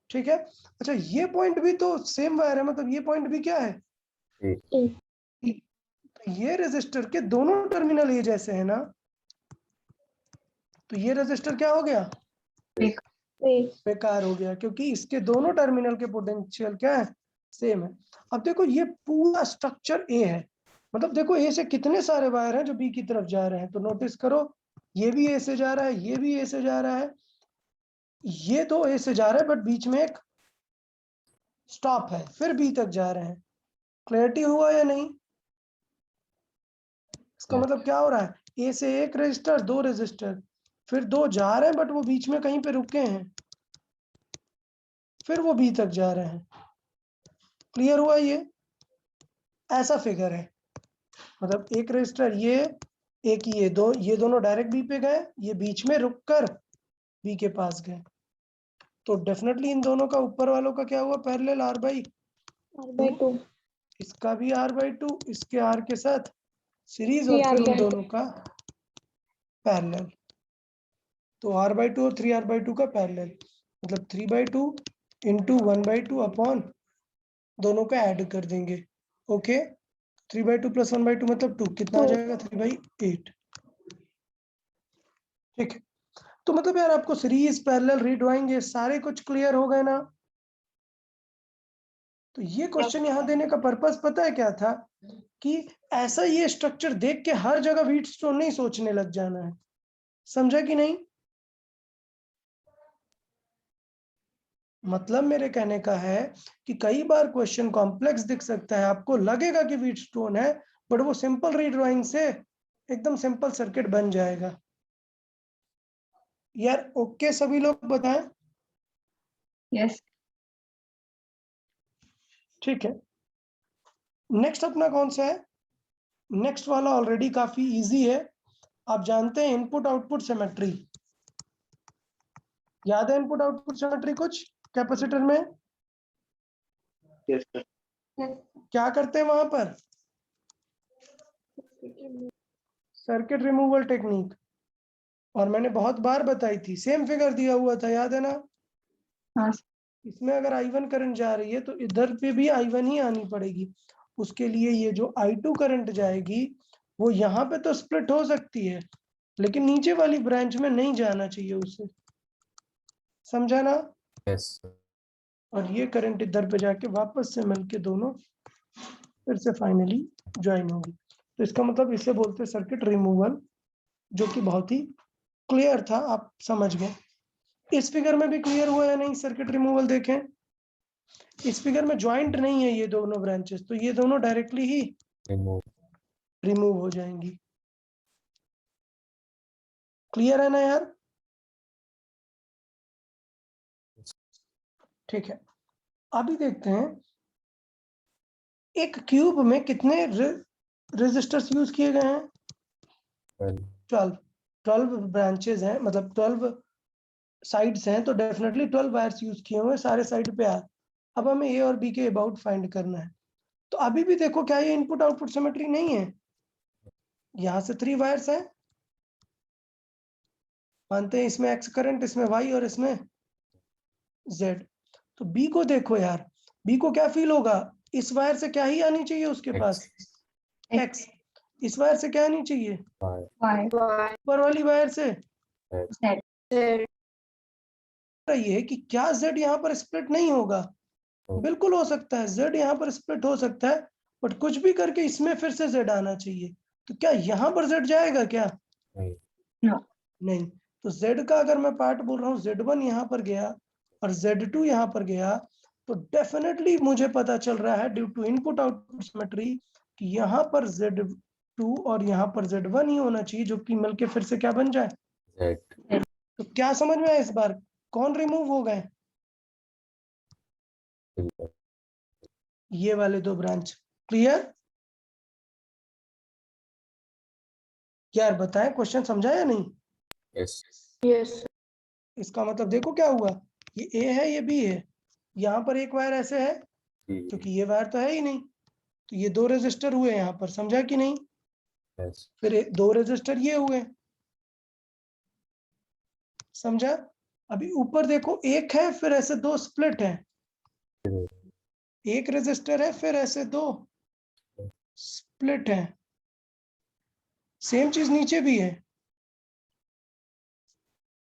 ठीक है। अच्छा ये पॉइंट भी तो सेम वायर है, मतलब ये पॉइंट भी क्या है? तो ये रेजिस्टर के दोनों टर्मिनल ये जैसे है ना, तो ये रेजिस्टर क्या हो गया? बेकार हो गया, क्योंकि इसके दोनों टर्मिनल के पोटेंशियल क्या है? सेम है। अब देखो ये पूरा स्ट्रक्चर ए है, मतलब देखो ए से कितने सारे वायर हैं जो बी की तरफ जा रहे हैं। तो नोटिस करो, ये भी ए से जा रहा है, ये भी ए से जा रहा है, ये दो ए से जा रहा है, बट बीच में एक स्टॉप है, फिर बी तक जा रहे हैं। क्लैरिटी हुआ या नहीं? इसका मतलब क्या हो रहा है? ए से एक रजिस्टर, दो रजिस्टर, फिर दो जा रहे हैं बट वो बीच में कहीं पे रुके हैं, फिर वो बी तक जा रहे हैं। क्लियर हुआ? ये ऐसा फिगर है, मतलब एक रजिस्टर ये, एक ये दोनों डायरेक्ट बी पे गए, ये बीच में रुककर बी के पास गए। तो डेफिनेटली इन दोनों का ऊपर वालों का क्या हुआ? Parallel R/2। इसका भी R/2, इसके R के साथ सीरीज, और फिर उन दोनों का पैरेलल। तो R/2 और 3R/2 का पैरेलल, मतलब 3/2 इंटू 1/2 अपॉन दोनों का ऐड कर देंगे। ओके, 3/2 प्लस 1/2 मतलब 2, कितना आ जाएगा? 3/8। ठीक है, तो मतलब यार आपको सीरीज, पैरेलल, रीड्राइंग ये सारे कुछ क्लियर हो गए ना? तो ये क्वेश्चन यहाँ देने का पर्पस पता है क्या था? कि ऐसा ये स्ट्रक्चर देख के हर जगह व्हीटस्टोन नहीं सोचने लग जाना है। समझा कि नहीं? मतलब मेरे कहने का है कि कई बार क्वेश्चन कॉम्प्लेक्स दिख सकता है, आपको लगेगा कि व्हीटस्टोन है, बट वो सिंपल रीड्राइंग से एकदम सिंपल सर्किट बन जाएगा। यार ओके सभी लोग बताएं। Yes. ठीक है, नेक्स्ट अपना कौन सा है? नेक्स्ट वाला ऑलरेडी काफी इजी है। आप जानते हैं इनपुट आउटपुट सिमेट्री, याद है इनपुट आउटपुट सिमेट्री कुछ कैपेसिटर में? Yes sir. क्या करते हैं वहां पर? सर्किट रिमूवल टेक्निक, और मैंने बहुत बार बताई थी, सेम फिगर दिया हुआ था, याद है ना? हाँ। इसमें अगर I1 करंट जा रही है तो इधर पे भी I1 ही आनी पड़ेगी। उसके लिए ये जो I2 करंट जाएगी वो यहाँ पे तो स्प्लिट हो सकती है, लेकिन नीचे वाली ब्रांच में नहीं जाना चाहिए उसे। समझा ना? यस और ये करंट इधर पे जाके वापस से मिलके दोनों फिर से फाइनली ज्वाइन होगी। तो इसका मतलब इसे बोलते हैं सर्किट रिमूवल, जो कि बहुत ही क्लियर था, आप समझ गए। इस फिगर में भी क्लियर हुआ या नहीं? सर्किट रिमूवल देखें, इस फिगर में ज्वाइंट नहीं है ये दोनों ब्रांचेस, तो ये दोनों डायरेक्टली ही रिमूव हो जाएंगी। क्लियर है ना यार? ठीक है, अभी देखते हैं एक क्यूब में कितने रेजिस्टर्स यूज किए गए हैं? 12 ब्रांचेस हैं, मतलब 12 साइड्स हैं, तो डेफिनेटली 12 वायर्स यूज किए हुए सारे साइड पे आ। अब हमें ए और बी के अबाउट फाइंड करना है। तो अभी भी देखो, क्या ये इनपुट आउटपुट सिमेट्री नहीं है? यहां से 3 वायर्स हैं, मानते हैं इसमें एक्स करंट, इसमें वाई और इसमें जेड। तो बी को देखो यार, बी को क्या फील होगा? इस वायर से क्या ही आनी चाहिए उसके पास? एक्स। इस वायर से क्या नहीं चाहिए, Y, Y, ऊपर वाली वायर से। Z, ये है कि क्या z यहाँ पर स्प्लिट नहीं होगा, हो। बिल्कुल हो सकता है, z यहाँ पर स्प्लिट हो सकता है, बट कुछ भी करके इसमें फिर से z आना चाहिए। तो क्या यहाँ पर z जाएगा क्या, नहीं, no, नहीं। तो z का अगर मैं पार्ट बोल रहा हूँ, z1 यहाँ पर गया और z2 यहाँ पर गया, तो डेफिनेटली मुझे पता चल रहा है due to input output symmetry कि यहाँ पर z2 और यहाँ पर z1 ही होना चाहिए, जो कि मिलके फिर से क्या बन जाए। Z, तो क्या समझ में आया इस बार, कौन रिमूव हो गए, filter, ये वाले दो ब्रांच। क्लियर यार, बताएं क्वेश्चन समझा या नहीं। yes, इसका मतलब देखो क्या हुआ, ये ए है ये बी है, यहाँ पर एक वायर ऐसे है P, क्योंकि ये वायर तो है ही नहीं, तो ये दो रेजिस्टर हुए यहाँ पर, समझा कि नहीं। yes, फिर दो रेजिस्टर ये हुए, समझा। अभी ऊपर देखो एक है, फिर ऐसे दो स्प्लिट है, एक रेजिस्टर है, फिर ऐसे दो स्प्लिट है। सेम चीज नीचे भी है,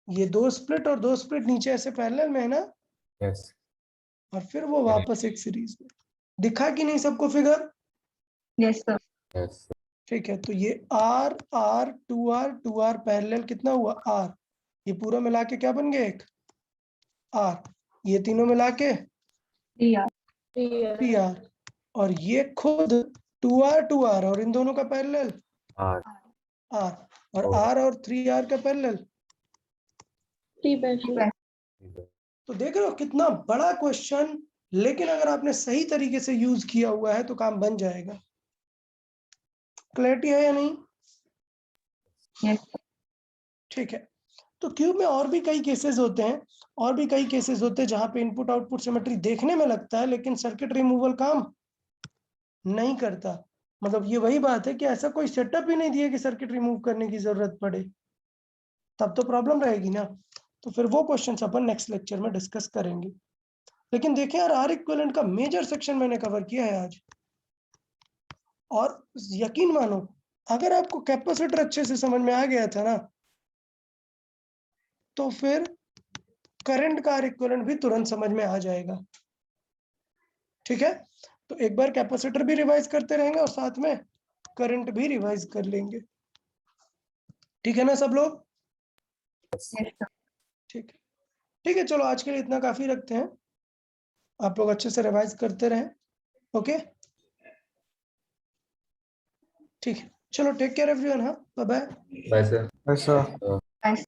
ये दो स्प्लिट और दो स्प्लिट नीचे ऐसे पैरेलल में है ना, yes, और फिर वो वापस एक सीरीज में। दिखा कि नहीं सबको फिगर, yes sir, yes, ठीक है। तो ये R R 2R पैरेलल कितना हुआ R, ये पूरा मिला के क्या बन गया एक R, ये तीनों मिला के 3R, PR, और ये खुद 2R और इन दोनों का पैरेलल R, R, और और- R और 3R का पैरेलल। 3 तो देख रहे हो कितना बड़ा क्वेश्चन, लेकिन अगर आपने सही तरीके से यूज किया हुआ है तो काम बन जाएगा। क्लैरिटी है या नहीं, yes sir, ठीक है। तो क्यूब में और भी कई केसेस होते हैं, और भी कई केसेस होते हैं जहां पे इनपुट आउटपुट सिमेट्री देखने में लगता है, लेकिन सर्किट रिमूवल काम नहीं करता। मतलब ये वही बात है कि ऐसा कोई सेटअप ही नहीं दिया कि सर्किट रिमूव करने की जरूरत पड़े, तब तो प्रॉब्लम रहेगी ना। तो फिर वो क्वेश्चंस अपन नेक्स्ट लेक्चर में डिस्कस करेंगे। लेकिन देखें यार, आर इक्विवेलेंट का मेजर सेक्शन मैंने कवर किया है आज, और यकीन मानो अगर आपको कैपेसिटर अच्छे से समझ में आ गया था ना, तो फिर करंट का आर इक्विवेलेंट भी तुरंत समझ में आ जाएगा। ठीक है, तो एक बार कैपेसिटर भी रिवाइज करते रहेंगे और साथ में करंट भी रिवाइज कर लेंगे। ठीक है ना सब लोग, yes sir, ठीक है। ठीक है, चलो आज के लिए इतना काफी रखते हैं, आप लोग अच्छे से रिवाइज करते रहें। ओके, ठीक है, चलो टेक केयर एवरीवन, हाँ बाय बाय। वैसे ऐसा yes.